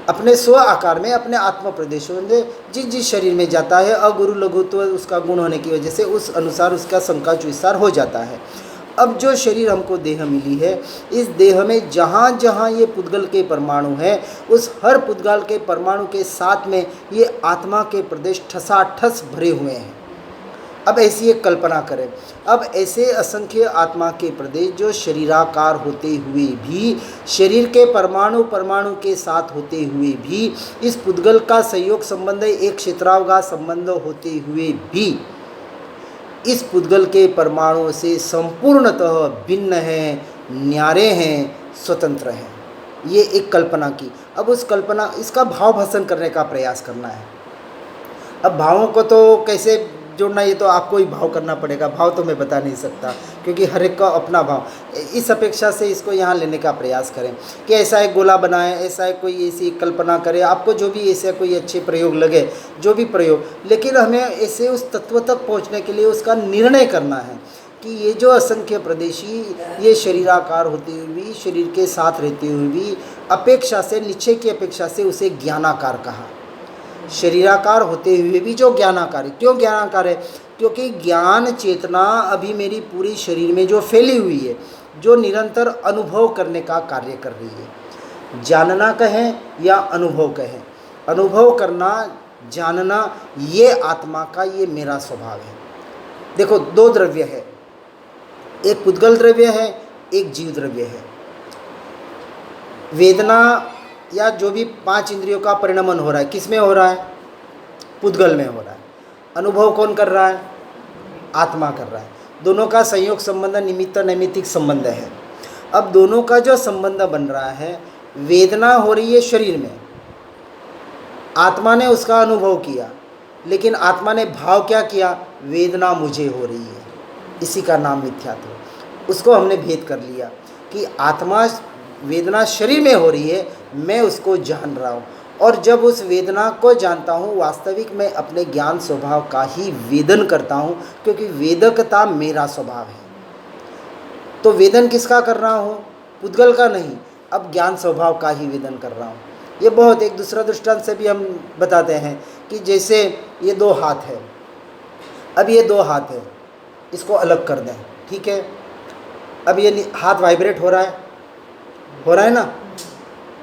अपने स्व आकार में, अपने आत्म प्रदेशों में जिस जिस शरीर में जाता है, अगुरु लघुत्व उसका गुण होने की वजह से उस अनुसार उसका संकाच विस्तार हो जाता है। अब जो शरीर हमको देह मिली है, इस देह में जहाँ जहाँ ये पुद्गल के परमाणु हैं, उस हर पुद्गल के परमाणु के साथ में ये आत्मा के प्रदेश ठसाठस भरे हुए हैं। अब ऐसी एक कल्पना करें, अब ऐसे असंख्य आत्मा के प्रदेश जो शरीराकार होते हुए भी, शरीर के परमाणु परमाणु के साथ होते हुए भी, इस पुद्गल का संयोग संबंध एक क्षेत्रावगाह संबंध होते हुए भी इस पुद्गल के परमाणुओं से संपूर्णतः भिन्न हैं, न्यारे हैं, स्वतंत्र हैं। ये एक कल्पना की। अब उस कल्पना, इसका भाव भाषण करने का प्रयास करना है। अब भावों को तो कैसे जोड़ना, ये तो आपको ही भाव करना पड़ेगा, भाव तो मैं बता नहीं सकता, क्योंकि हर एक का अपना भाव। इस अपेक्षा से इसको यहाँ लेने का प्रयास करें कि ऐसा एक गोला बनाएं, ऐसा एक कोई ऐसी कल्पना करें, आपको जो भी ऐसे कोई अच्छे प्रयोग लगे, जो भी प्रयोग, लेकिन हमें ऐसे उस तत्व तक पहुँचने के लिए उसका निर्णय करना है कि ये जो असंख्य प्रदेशी, ये शरीराकार होते हुए भी, शरीर के साथ रहते हुए भी, अपेक्षा से, निश्चय की अपेक्षा से उसे ज्ञानाकार कहा। शरीराकार होते हुए भी जो ज्ञानाकार है, क्यों ज्ञानाकार है? क्योंकि ज्ञान चेतना अभी मेरी पूरी शरीर में जो फैली हुई है, जो निरंतर अनुभव करने का कार्य कर रही है। जानना कहें या अनुभव कहें, अनुभव करना, जानना, ये आत्मा का, ये मेरा स्वभाव है। देखो, दो द्रव्य है, एक पुद्गल द्रव्य है, एक जीव द्रव्य है। वेदना या जो भी पांच इंद्रियों का परिणमन हो रहा है, किस में हो रहा है? पुद्गल में हो रहा है। अनुभव कौन कर रहा है? आत्मा कर रहा है। दोनों का संयोग संबंध निमित्त नैमित्तिक संबंध है। अब दोनों का जो संबंध बन रहा है, वेदना हो रही है शरीर में, आत्मा ने उसका अनुभव किया, लेकिन आत्मा ने भाव क्या किया? वेदना मुझे हो रही है। इसी का नाम मिथ्यात्व। उसको हमने भेद कर लिया कि आत्मा, वेदना शरीर में हो रही है, मैं उसको जान रहा हूँ, और जब उस वेदना को जानता हूँ, वास्तविक मैं अपने ज्ञान स्वभाव का ही वेदन करता हूँ, क्योंकि वेदकता मेरा स्वभाव है। तो वेदन किसका कर रहा हूँ? पुद्गल का नहीं, अब ज्ञान स्वभाव का ही वेदन कर रहा हूँ। ये बहुत, एक दूसरा दृष्टांत से भी हम बताते हैं कि जैसे ये दो हाथ है, अब ये दो हाथ है, इसको अलग कर दें, ठीक है। अब ये हाथ वाइब्रेट हो रहा है ना।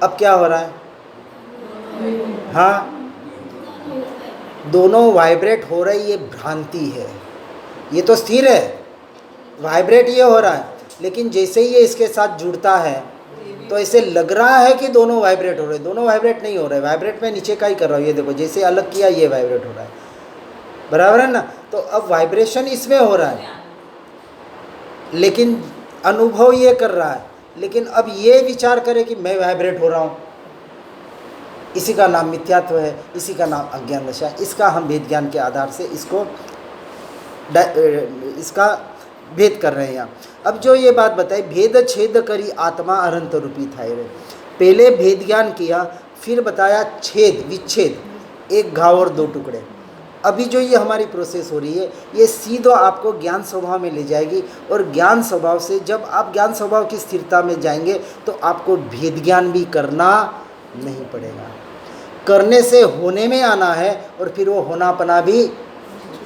अब क्या हो रहा है? हाँ, दोनों वाइब्रेट हो रही, ये भ्रांति है। ये तो स्थिर है, वाइब्रेट ये हो रहा है, लेकिन जैसे ही ये इसके साथ जुड़ता है तो ऐसे लग रहा है कि दोनों वाइब्रेट हो रहे, दोनों वाइब्रेट नहीं हो रहे। वाइब्रेट में नीचे का ही कर रहा हूँ, ये देखो, जैसे अलग किया ये वाइब्रेट हो रहा है, बराबर है ना। तो अब वाइब्रेशन इसमें हो रहा है, लेकिन अनुभव ये कर रहा है, लेकिन अब ये विचार करे कि मैं वाइब्रेट हो रहा हूँ, इसी का नाम मिथ्यात्व है, इसी का नाम अज्ञान दशा है। इसका हम भेद ज्ञान के आधार से इसका भेद कर रहे हैं यहाँ। अब जो ये बात बताई, भेद छेद करी आत्मा अनंत रूपी था रे। पहले भेद ज्ञान किया, फिर बताया छेद, विच्छेद, एक घाव और दो टुकड़े। अभी जो ये हमारी प्रोसेस हो रही है, ये सीधा आपको ज्ञान स्वभाव में ले जाएगी, और ज्ञान स्वभाव से जब आप ज्ञान स्वभाव की स्थिरता में जाएंगे तो आपको भेद ज्ञान भी करना नहीं पड़ेगा। करने से होने में आना है और फिर वो होनापना भी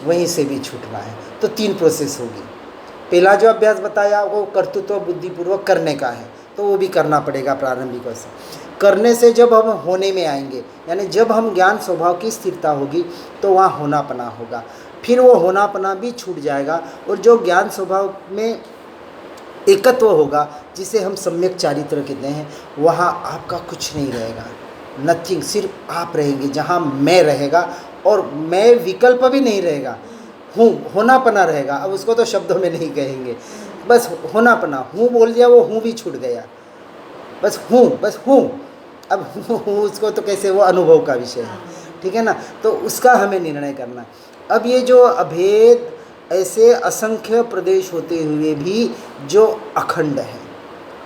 वहीं से भी छूटना है। तो 3 प्रोसेस होगी। पहला जो अभ्यास बताया वो कर्तृत्व बुद्धिपूर्वक करने का है, तो वो भी करना पड़ेगा प्रारंभिक अवस्था। करने से जब हम होने में आएंगे, यानी जब हम ज्ञान स्वभाव की स्थिरता होगी तो वहाँ होनापना होगा, फिर वो होनापना भी छूट जाएगा और जो ज्ञान स्वभाव में एकत्व होगा जिसे हम सम्यक चारित्र कहते हैं, वहाँ आपका कुछ नहीं रहेगा, नथिंग, सिर्फ आप रहेंगे, जहाँ मैं रहेगा और मैं विकल्प भी नहीं रहेगा, हूँ होनापना रहेगा। अब उसको तो शब्दों में नहीं कहेंगे, बस होनापना, हूँ बोल दिया, वो हूँ भी छूट गया, बस हूँ। अब हूँ उसको तो कैसे, वो अनुभव का विषय है, ठीक है ना। तो उसका हमें निर्णय करना है। अब ये जो अभेद, ऐसे असंख्य प्रदेश होते हुए भी जो अखंड है,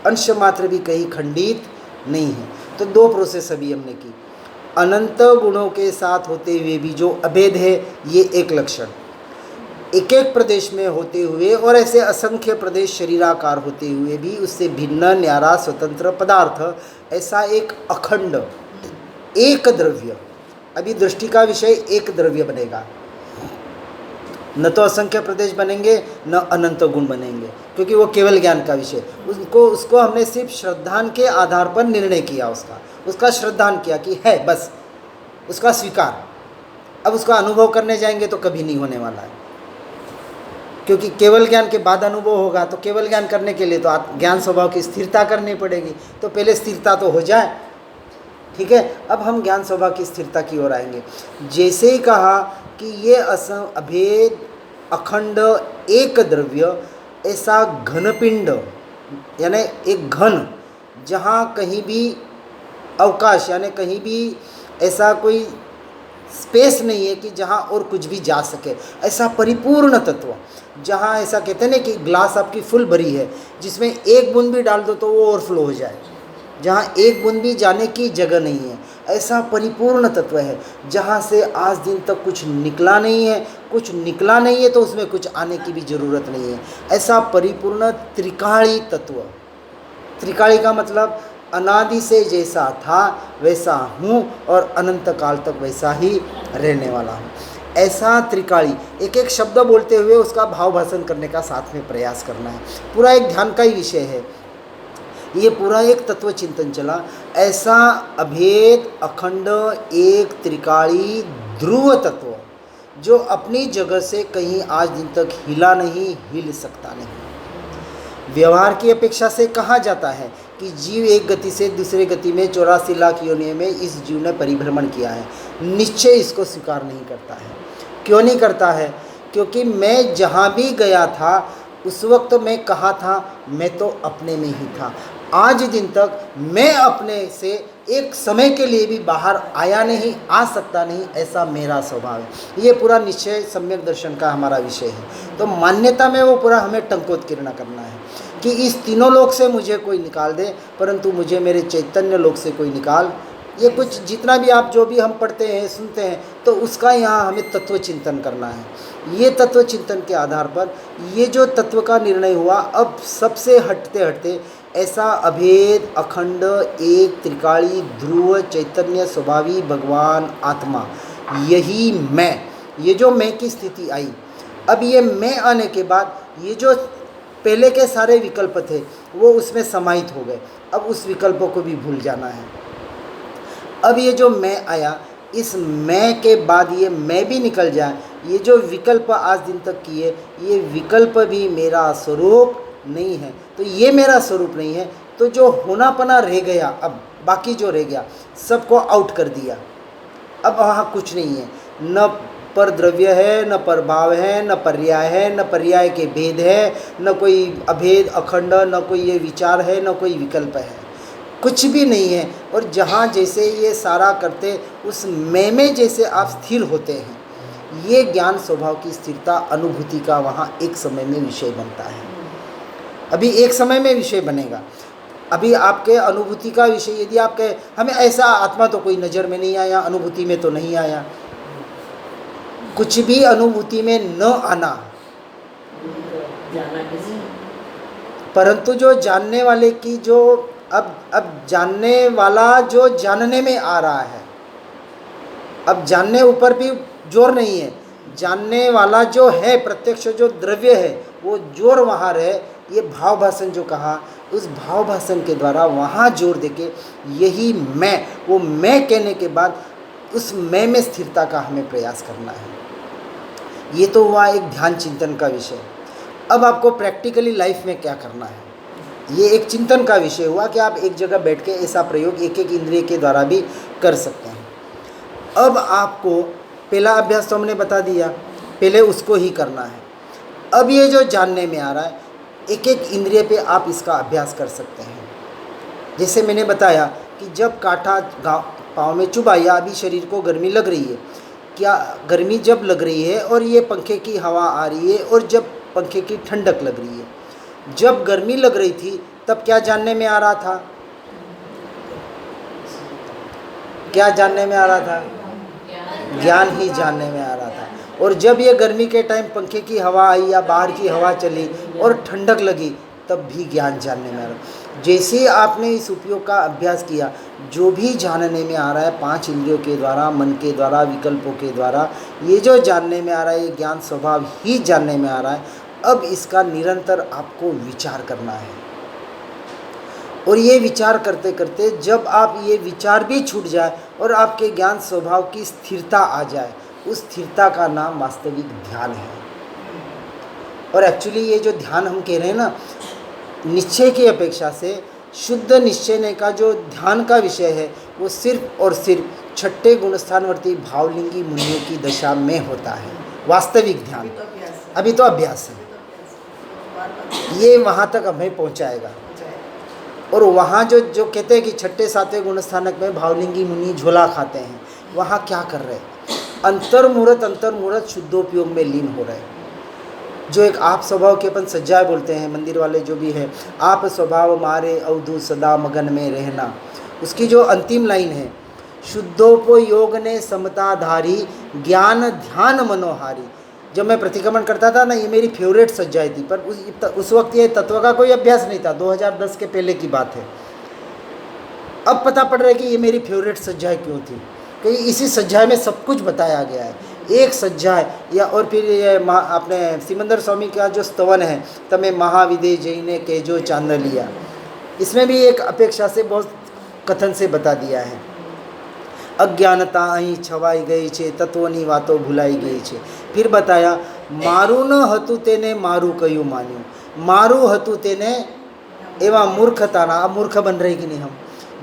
अंश मात्र भी कहीं खंडित नहीं है। तो 2 प्रोसेस अभी हमने की। अनंत गुणों के साथ होते हुए भी जो अभेद है, ये एक लक्षण, एक एक प्रदेश में होते हुए और ऐसे असंख्य प्रदेश शरीराकार होते हुए भी उससे भिन्न न्यारा स्वतंत्र पदार्थ, ऐसा एक अखंड एक द्रव्य। अभी दृष्टि का विषय एक द्रव्य बनेगा, न तो असंख्य प्रदेश बनेंगे न अनंत गुण बनेंगे, क्योंकि वो केवल ज्ञान का विषय। उसको हमने सिर्फ श्रद्धान के आधार पर निर्णय किया, उसका श्रद्धान किया कि है, बस उसका स्वीकार। अब उसका अनुभव करने जाएंगे तो कभी नहीं होने वाला है, क्योंकि केवल ज्ञान के बाद अनुभव होगा। तो केवल ज्ञान करने के लिए तो ज्ञान स्वभाव की स्थिरता करनी पड़ेगी, तो पहले स्थिरता तो हो जाए, ठीक है। अब हम ज्ञान स्वभाव की स्थिरता की ओर आएंगे। जैसे ही कहा कि ये अभेद अखंड एक द्रव्य, ऐसा घनपिंड, यानी एक घन, जहाँ कहीं भी अवकाश, यानी कहीं भी ऐसा कोई स्पेस नहीं है कि जहाँ और कुछ भी जा सके, ऐसा परिपूर्ण तत्व, जहाँ ऐसा कहते हैं ना कि ग्लास आपकी फुल भरी है, जिसमें एक बूंद भी डाल दो तो वो ओवरफ्लो हो जाए, जहाँ एक बूंद भी जाने की जगह नहीं है, ऐसा परिपूर्ण तत्व है जहाँ से आज दिन तक कुछ निकला नहीं है, कुछ निकला नहीं है तो उसमें कुछ आने की भी ज़रूरत नहीं है। ऐसा परिपूर्ण त्रिकाली तत्व, त्रिकाली का मतलब अनादि से जैसा था वैसा हूँ और अनंत काल तक वैसा ही रहने वाला हूँ। ऐसा त्रिकाली, एक एक शब्द बोलते हुए उसका भाव भाषण करने का साथ में प्रयास करना है। पूरा एक ध्यान का ही विषय है, ये पूरा एक तत्व चिंतन चला। ऐसा अभेद अखंड एक त्रिकाली ध्रुव तत्व जो अपनी जगह से कहीं आज दिन तक हिला नहीं, हिल सकता नहीं। व्यवहार की अपेक्षा से कहा जाता है कि जीव एक गति से दूसरे गति में 84 लाख योनियों में इस जीव ने परिभ्रमण किया है। निश्चय इसको स्वीकार नहीं करता है। क्यों नहीं करता है? क्योंकि मैं जहाँ भी गया था उस वक्त मैं कहाँ था? मैं तो अपने में ही था। आज दिन तक मैं अपने से एक समय के लिए भी बाहर आया नहीं, आ सकता नहीं, ऐसा मेरा स्वभाव है। ये पूरा निश्चय सम्यक दर्शन का हमारा विषय है। तो मान्यता में वो पूरा हमें टंकोत्कीर्ण करना है कि इस तीनों लोक से मुझे कोई निकाल दे, परंतु मुझे मेरे चैतन्य लोक से कोई निकाल। ये कुछ जितना भी आप जो भी हम पढ़ते हैं सुनते हैं तो उसका यहाँ हमें तत्व चिंतन करना है। ये तत्व चिंतन के आधार पर ये जो तत्व का निर्णय हुआ, अब सबसे हटते हटते ऐसा अभेद अखंड एक त्रिकाली ध्रुव चैतन्य स्वभावी भगवान आत्मा, यही मैं, ये जो मैं की स्थिति आई। अब ये मैं आने के बाद ये जो पहले के सारे विकल्प थे वो उसमें समाहित हो गए। अब उस विकल्पों को भी भूल जाना है। अब ये जो मैं आया, इस मैं के बाद ये मैं भी निकल जाए। ये जो विकल्प आज दिन तक किए, ये विकल्प भी मेरा स्वरूप नहीं है। तो ये मेरा स्वरूप नहीं है, तो जो होनापना रह गया, अब बाकी जो रह गया सबको आउट कर दिया। अब वहाँ कुछ नहीं है, न पर द्रव्य है, न पर भाव है, न पर्याय है, न पर्याय के भेद है, न कोई अभेद अखंड, न कोई ये विचार है, न कोई विकल्प है, कुछ भी नहीं है। और जहाँ जैसे ये सारा करते उस मैं में जैसे आप स्थिर होते हैं, ये ज्ञान स्वभाव की स्थिरता अनुभूति का वहाँ एक समय में विषय बनता है। अभी एक समय में विषय बनेगा। अभी आपके अनुभूति का विषय यदि आप कहें हमें ऐसा आत्मा तो कोई नज़र में नहीं आया, अनुभूति में तो नहीं आया, कुछ भी अनुभूति में न आना, परंतु जो जानने वाले की जो अब जानने वाला जो जानने में आ रहा है, अब जानने ऊपर भी जोर नहीं है, जानने वाला जो है, प्रत्यक्ष जो द्रव्य है, वो जोर वहाँ रहे। ये भाव भाषण जो कहा, उस भाव भाषण के द्वारा वहाँ जोर देके यही मैं, वो मैं कहने के बाद उस मैं में स्थिरता का हमें प्रयास करना है। ये तो हुआ एक ध्यान चिंतन का विषय। अब आपको प्रैक्टिकली लाइफ में क्या करना है, ये एक चिंतन का विषय हुआ कि आप एक जगह बैठ के ऐसा प्रयोग एक एक इंद्रिय के द्वारा भी कर सकते हैं। अब आपको पहला अभ्यास तो हमने बता दिया, पहले उसको ही करना है। अब ये जो जानने में आ रहा है, एक एक इंद्रिय पे आप इसका अभ्यास कर सकते हैं। जैसे मैंने बताया कि जब कांटा पाँव में चुभा या अभी शरीर को गर्मी लग रही है, क्या गर्मी जब लग रही है और ये पंखे की हवा आ रही है और जब पंखे की ठंडक लग रही है, जब गर्मी लग रही थी तब क्या जानने में आ रहा था, क्या जानने में आ रहा था, ज्ञान ही जानने में आ रहा था। और जब ये गर्मी के टाइम पंखे की हवा आई या बाहर की हवा चली और ठंडक लगी, तब भी ज्ञान जानने में आ रहा। जैसे ही आपने इस उपयोग का अभ्यास किया, जो भी जानने में आ रहा है 5 इंद्रियों के द्वारा, मन के द्वारा, विकल्पों के द्वारा, ये जो जानने में आ रहा है, ये ज्ञान स्वभाव ही जानने में आ रहा है। अब इसका निरंतर आपको विचार करना है। और ये विचार करते करते जब आप ये विचार भी छूट जाए और आपके ज्ञान स्वभाव की स्थिरता आ जाए, उस स्थिरता का नाम वास्तविक ध्यान है। और एक्चुअली ये जो ध्यान हम कह रहे हैं ना, निश्चय की अपेक्षा से शुद्ध निश्चय का जो ध्यान का विषय है, वो सिर्फ और सिर्फ छठे गुणस्थानवर्ती भावलिंगी मुनियों की दशा में होता है। वास्तविक ध्यान अभी तो अभ्यास है, ये वहाँ तक हमें पहुँचाएगा। और वहाँ जो कहते हैं कि छठे सातवें गुणस्थानक में भावलिंगी मुनि झोला खाते हैं, वहाँ क्या कर रहे हैं, अंतर्मुहूर्त शुद्धोपयोग में लीन हो रहे हैं। जो एक आप स्वभाव के अपन सज्जाए बोलते हैं, मंदिर वाले जो भी है, आप स्वभाव मारे अवधु सदा मगन में रहना, उसकी जो अंतिम लाइन है, शुद्धोपयोग ने समताधारी ज्ञान ध्यान मनोहारी। जब मैं प्रतिक्रमण करता था ना, ये मेरी फेवरेट सज्जाई थी, पर उस वक्त ये तत्व का कोई अभ्यास नहीं था, 2010 के पहले की बात है। अब पता पड़ रहा है कि ये मेरी फेवरेट सज्जाई क्यों थी, क्योंकि इसी सज्जाई में सब कुछ बताया गया है। एक सज्जाई या और फिर ये अपने सिमंदर स्वामी का जो स्तवन है, तमें महाविदे जैने के जो चांद लिया, इसमें भी एक अपेक्षा से बहुत कथन से बता दिया है। अज्ञानता અહીં છવાઈ ગઈ છે, તત્વની વાતો ભૂલાઈ ગઈ છે। फिर बताया મારું ન હતું તેને મારું કયું માન્યું, મારું હતું તેને એવા મૂર્ખતાના। अब मूर्ख बन रहे कि नहीं हम,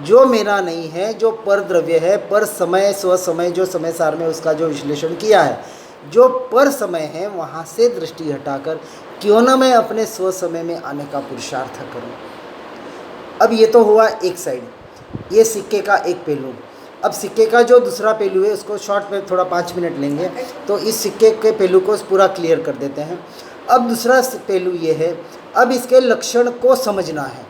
जो मेरा नहीं है, जो पर द्रव्य है, पर समय स्व समय जो समय सार में उसका जो विश्लेषण किया है, जो पर समय है वहाँ से दृष्टि हटाकर क्यों न मैं अपने स्व समय में आने का पुरुषार्थ करूँ। अब ये तो हुआ एक साइड, ये सिक्के का एक पहलू। अब सिक्के का जो दूसरा पहलू है, उसको शॉर्ट में थोड़ा 5 मिनट लेंगे, तो इस सिक्के के पहलू को पूरा क्लियर कर देते हैं। अब दूसरा पहलू ये है, अब इसके लक्षण को समझना है।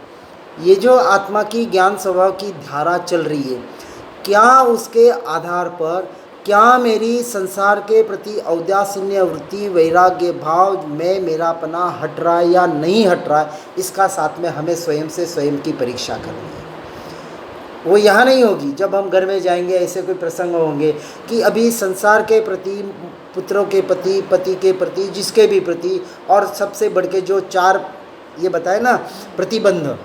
ये जो आत्मा की ज्ञान स्वभाव की धारा चल रही है, क्या उसके आधार पर क्या मेरी संसार के प्रति औदासीन्य वृत्ति, वैराग्य भाव, मैं मेरापना हट रहा है या नहीं हट रहा है, इसका साथ में हमें स्वयं से स्वयं की परीक्षा करनी है। वो यहाँ नहीं होगी, जब हम घर में जाएंगे ऐसे कोई प्रसंग होंगे कि अभी संसार के प्रति, पुत्रों के प्रति, पति के प्रति, जिसके भी प्रति, और सबसे बढ़ के जो 4 ये बताए ना प्रतिबंध,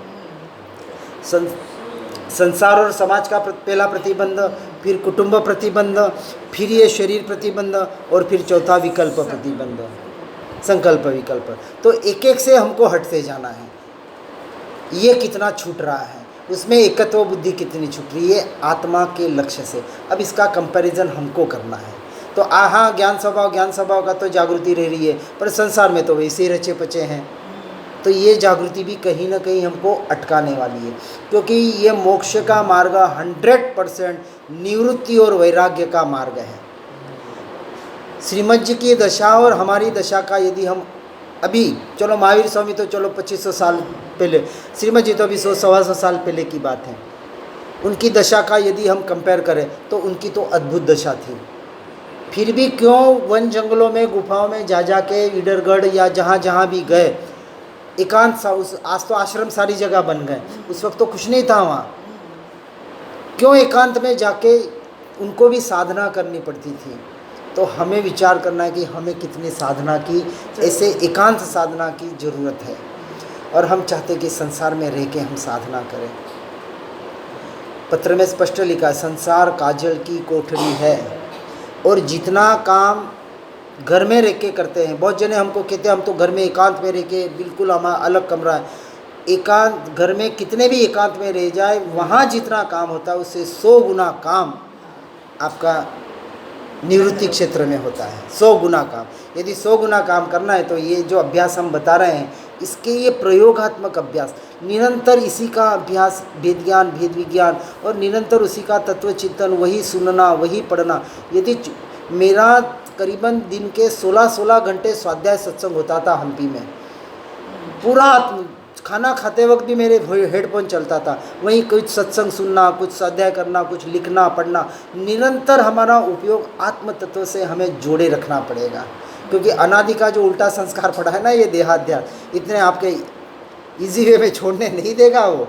संसार और समाज का पहला प्रतिबंध, फिर कुटुंब प्रतिबंध, फिर ये शरीर प्रतिबंध, और फिर चौथा विकल्प प्रतिबंध, संकल्प विकल्प। तो एक एक से हमको हटते जाना है। ये कितना छूट रहा है, उसमें एकत्व बुद्धि कितनी छूट रही है आत्मा के लक्ष्य से। अब इसका कंपैरिजन हमको करना है। तो हाँ, ज्ञान स्वभाव का तो जागृति रह रही है, पर संसार में तो वैसे ही रचे पचे हैं। तो ये जागृति भी कहीं ना कहीं हमको अटकाने वाली है, क्योंकि ये मोक्ष का मार्ग 100% निवृत्ति और वैराग्य का मार्ग है। श्रीमद जी की दशा और हमारी दशा का यदि हम अभी, चलो महावीर स्वामी तो चलो 2500 साल पहले, श्रीमद जी तो अभी 100-125 साल पहले की बात है, उनकी दशा का यदि हम कंपेयर करें तो उनकी तो अद्भुत दशा थी। फिर भी क्यों वन जंगलों में, गुफाओं में जा के, ईडरगढ़ या जहाँ जहाँ भी गए, एकांत सा, उस आज तो आश्रम सारी जगह बन गए, उस वक्त तो कुछ नहीं था वहाँ। क्यों एकांत में जाके उनको भी साधना करनी पड़ती थी। तो हमें विचार करना है कि हमें कितनी साधना की, ऐसे एकांत साधना की ज़रूरत है। और हम चाहते हैं कि संसार में रह के हम साधना करें। पत्र में स्पष्ट लिखा है, संसार काजल की कोठरी है। और जितना काम घर में रह के करते हैं, बहुत जने हमको कहते हैं हम तो घर में एकांत में रह के, बिल्कुल हमारा अलग कमरा है। एकांत घर में कितने भी एकांत में रह जाए, वहाँ जितना काम होता है उससे 100 गुना काम आपका निवृत्ति क्षेत्र में होता है। 100 गुना काम। यदि 100 गुना काम करना है तो ये जो अभ्यास हम बता रहे हैं, इसके ये प्रयोगात्मक अभ्यास, निरंतर इसी का अभ्यास, वेद ज्ञान भेद विज्ञान, और निरंतर उसी का तत्व चिंतन, वही सुनना वही पढ़ना। यदि मेरा करीबन दिन के 16-16 घंटे स्वाध्याय सत्संग होता था हम्पी में, पूरा खाना खाते वक्त भी मेरे हेडफोन चलता था, वहीं कुछ सत्संग सुनना, कुछ स्वाध्याय करना, कुछ लिखना पढ़ना। निरंतर हमारा उपयोग आत्म तत्व से हमें जोड़े रखना पड़ेगा, क्योंकि अनादि का जो उल्टा संस्कार पड़ा है ना, ये देहाध्यास, इतने आपके इजी वे में छोड़ने नहीं देगा वो।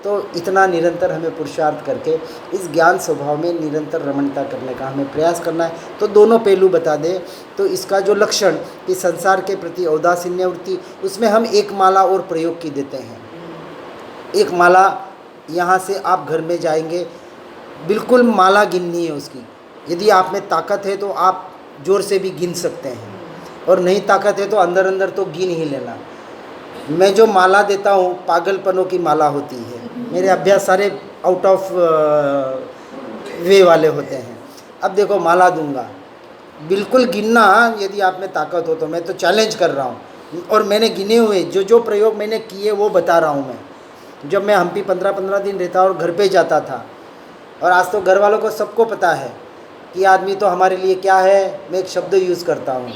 तो इतना निरंतर हमें पुरुषार्थ करके इस ज्ञान स्वभाव में निरंतर रमणता करने का हमें प्रयास करना है। तो दोनों पहलू बता दें तो इसका जो लक्षण कि संसार के प्रति औदासीन्य वृत्ति, उसमें हम एक माला और प्रयोग की देते हैं। एक माला यहाँ से आप घर में जाएंगे, बिल्कुल माला गिननी है उसकी। यदि आप में ताकत है तो आप ज़ोर से भी गिन सकते हैं, और नहीं ताकत है तो अंदर अंदर तो गिन ही लेना। मैं जो माला देता हूँ पागलपनों की माला होती है। मेरे अभ्यास सारे आउट ऑफ वे वाले होते हैं। अब देखो माला दूंगा, बिल्कुल गिनना, यदि आप में ताकत हो तो। मैं तो चैलेंज कर रहा हूँ, और मैंने गिने हुए जो प्रयोग मैंने किए वो बता रहा हूँ मैं। जब मैं हम्पी 15-15 दिन रहता और घर पे जाता था, और आज तो घर वालों को सबको पता है कि आदमी तो हमारे लिए क्या है। मैं एक शब्द यूज़ करता हूँ,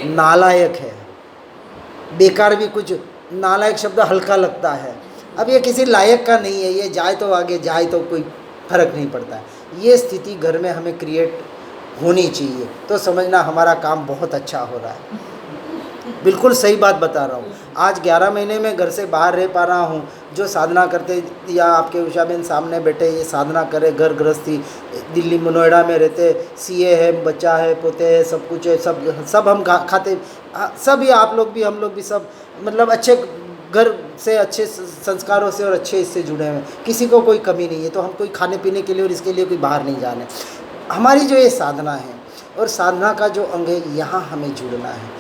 नालायक है। बेकार भी कुछ, नालायक शब्द हल्का लगता है। अब ये किसी लायक का नहीं है, ये जाए तो आगे, जाए तो कोई फर्क नहीं पड़ता है। ये स्थिति घर में हमें क्रिएट होनी चाहिए, तो समझना हमारा काम बहुत अच्छा हो रहा है। बिल्कुल सही बात बता रहा हूँ। आज 11 महीने में घर से बाहर रह पा रहा हूँ। जो साधना करते, या आपके उषा बहन सामने बैठे, ये साधना करे, घर गृहस्थी, दिल्ली नोएडा में रहते, सीए है, बच्चा है, पोते है, सब कुछ है, सब हम खाते, सब, ये आप लोग भी, हम लोग भी, सब मतलब अच्छे घर से, अच्छे संस्कारों से और अच्छे इससे जुड़े हुए हैं। किसी को कोई कमी नहीं है। तो हम कोई खाने पीने के लिए और इसके लिए कोई बाहर नहीं जाने। हमारी जो ये साधना है, और साधना का जो अंग है, यहाँ हमें जुड़ना है।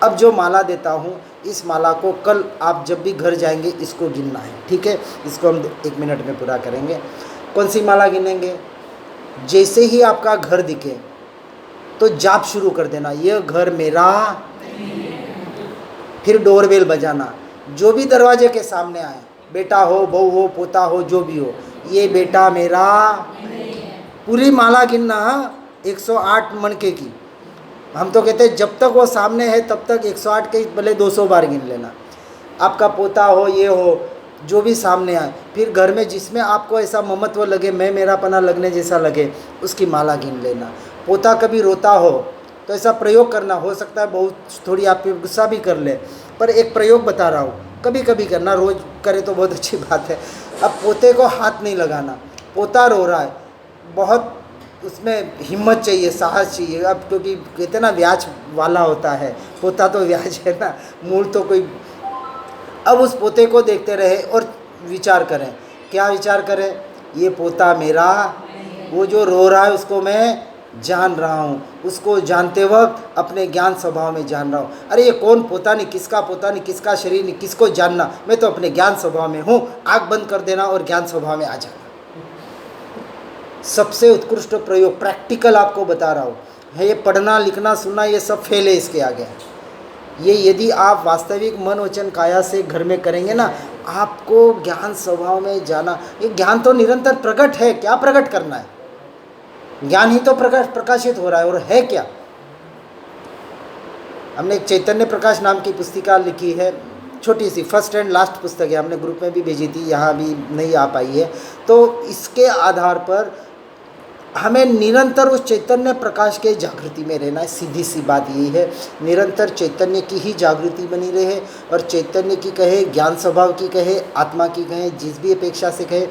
अब जो माला देता हूँ, इस माला को कल आप जब भी घर जाएंगे इसको गिनना है, ठीक है। इसको हम 1 मिनट में पूरा करेंगे। कौन सी माला गिनेंगे? जैसे ही आपका घर दिखे तो जाप शुरू कर देना, यह घर मेरा। फिर डोरबेल बजाना, जो भी दरवाजे के सामने आए, बेटा हो, बहू हो, पोता हो, जो भी हो, ये बेटा मेरा। पूरी माला गिनना, 108 मणके की। हम तो कहते हैं जब तक वो सामने है तब तक 108 के भले 200 बार गिन लेना। आपका पोता हो, ये हो, जो भी सामने आए। फिर घर में जिसमें आपको ऐसा ममत्व लगे, मैं मेरापना लगने जैसा लगे, उसकी माला गिन लेना। पोता कभी रोता हो तो ऐसा प्रयोग करना। हो सकता है बहुत थोड़ी आप पे गुस्सा भी कर ले, पर एक प्रयोग बता रहा हूँ, कभी कभी करना, रोज़ करे तो बहुत अच्छी बात है। अब पोते को हाथ नहीं लगाना। पोता रो रहा है, बहुत उसमें हिम्मत चाहिए, साहस चाहिए। अब क्योंकि कहते ना ब्याज वाला होता है, पोता तो ब्याज है ना, मूल तो कोई। अब उस पोते को देखते रहे और विचार करें। क्या विचार करें? ये पोता मेरा, वो जो रो रहा है उसको मैं जान रहा हूँ, उसको जानते वक्त अपने ज्ञान स्वभाव में जान रहा हूँ। अरे ये कौन पोता नहीं, किसका पोता नहीं, किसका शरीर नहीं, किसको जानना, मैं तो अपने ज्ञान स्वभाव में हूँ। आँख बंद कर देना और ज्ञान स्वभाव में आ जाना। सबसे उत्कृष्ट प्रयोग, प्रैक्टिकल आपको बता रहा हूँ है। ये पढ़ना लिखना सुनना ये सब फेल है इसके आगे। ये यदि आप वास्तविक मन वचन काया से घर में करेंगे ना, आपको ज्ञान स्वभाव में जाना। ये ज्ञान तो निरंतर प्रकट है, क्या प्रकट करना है? ज्ञान ही तो प्रकाशित हो रहा है, और है क्या? हमने एक चैतन्य प्रकाश नाम की पुस्तिका लिखी है, छोटी सी, फर्स्ट एंड लास्ट पुस्तक है। हमने ग्रुप में भी भेजी थी, यहाँ भी नहीं आ पाई है। तो इसके आधार पर हमें निरंतर उस चैतन्य प्रकाश के जागृति में रहना है। सीधी सी बात यही है, निरंतर चैतन्य की ही जागृति बनी रहे। और चैतन्य की कहे, ज्ञान स्वभाव की कहे, आत्मा की कहे, जिस भी अपेक्षा से कहे,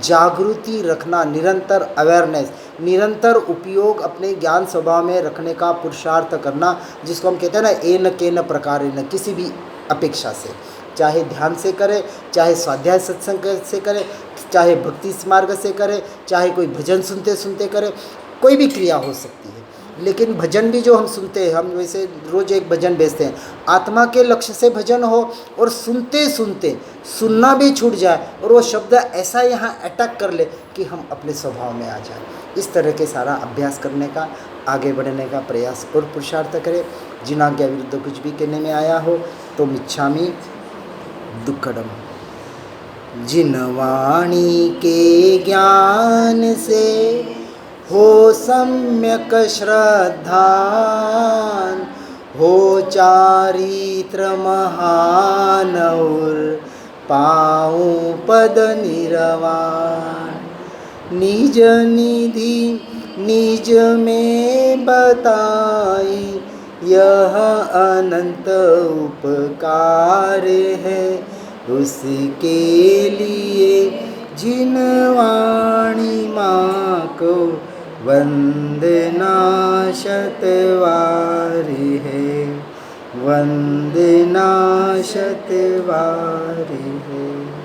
जागृति रखना, निरंतर अवेयरनेस, निरंतर उपयोग अपने ज्ञान स्वभाव में रखने का पुरुषार्थ करना, जिसको हम कहते हैं ना एन केन प्रकारेण, किसी भी अपेक्षा से, चाहे ध्यान से करे, चाहे स्वाध्याय सत्संग से करे, चाहे भक्ति मार्ग से करे, चाहे कोई भजन सुनते सुनते करे, कोई भी क्रिया हो सकती है। लेकिन भजन भी जो हम सुनते हैं, हम वैसे रोज एक भजन भेजते हैं, आत्मा के लक्ष्य से भजन हो और सुनते सुनते सुनना भी छूट जाए और वो शब्द ऐसा यहाँ अटैक कर ले कि हम अपने स्वभाव में आ जाए। इस तरह के सारा अभ्यास करने का, आगे बढ़ने का प्रयास और पुरुषार्थ करें। जिनाज्ञा विरुद्ध कुछ भी कहने में आया हो तो मिच्छामि दुक्कडम। जिन वाणी के ज्ञान से हो सम्यक श्रद्धान, हो चारित्र महान और पाऊँ पद निर्वाण। निज निधि निज में बताई, यह अनंत उपकार है, उसके लिए जिन वाणी माँ को वंदना शतवारी है, वंदना शतवारी है।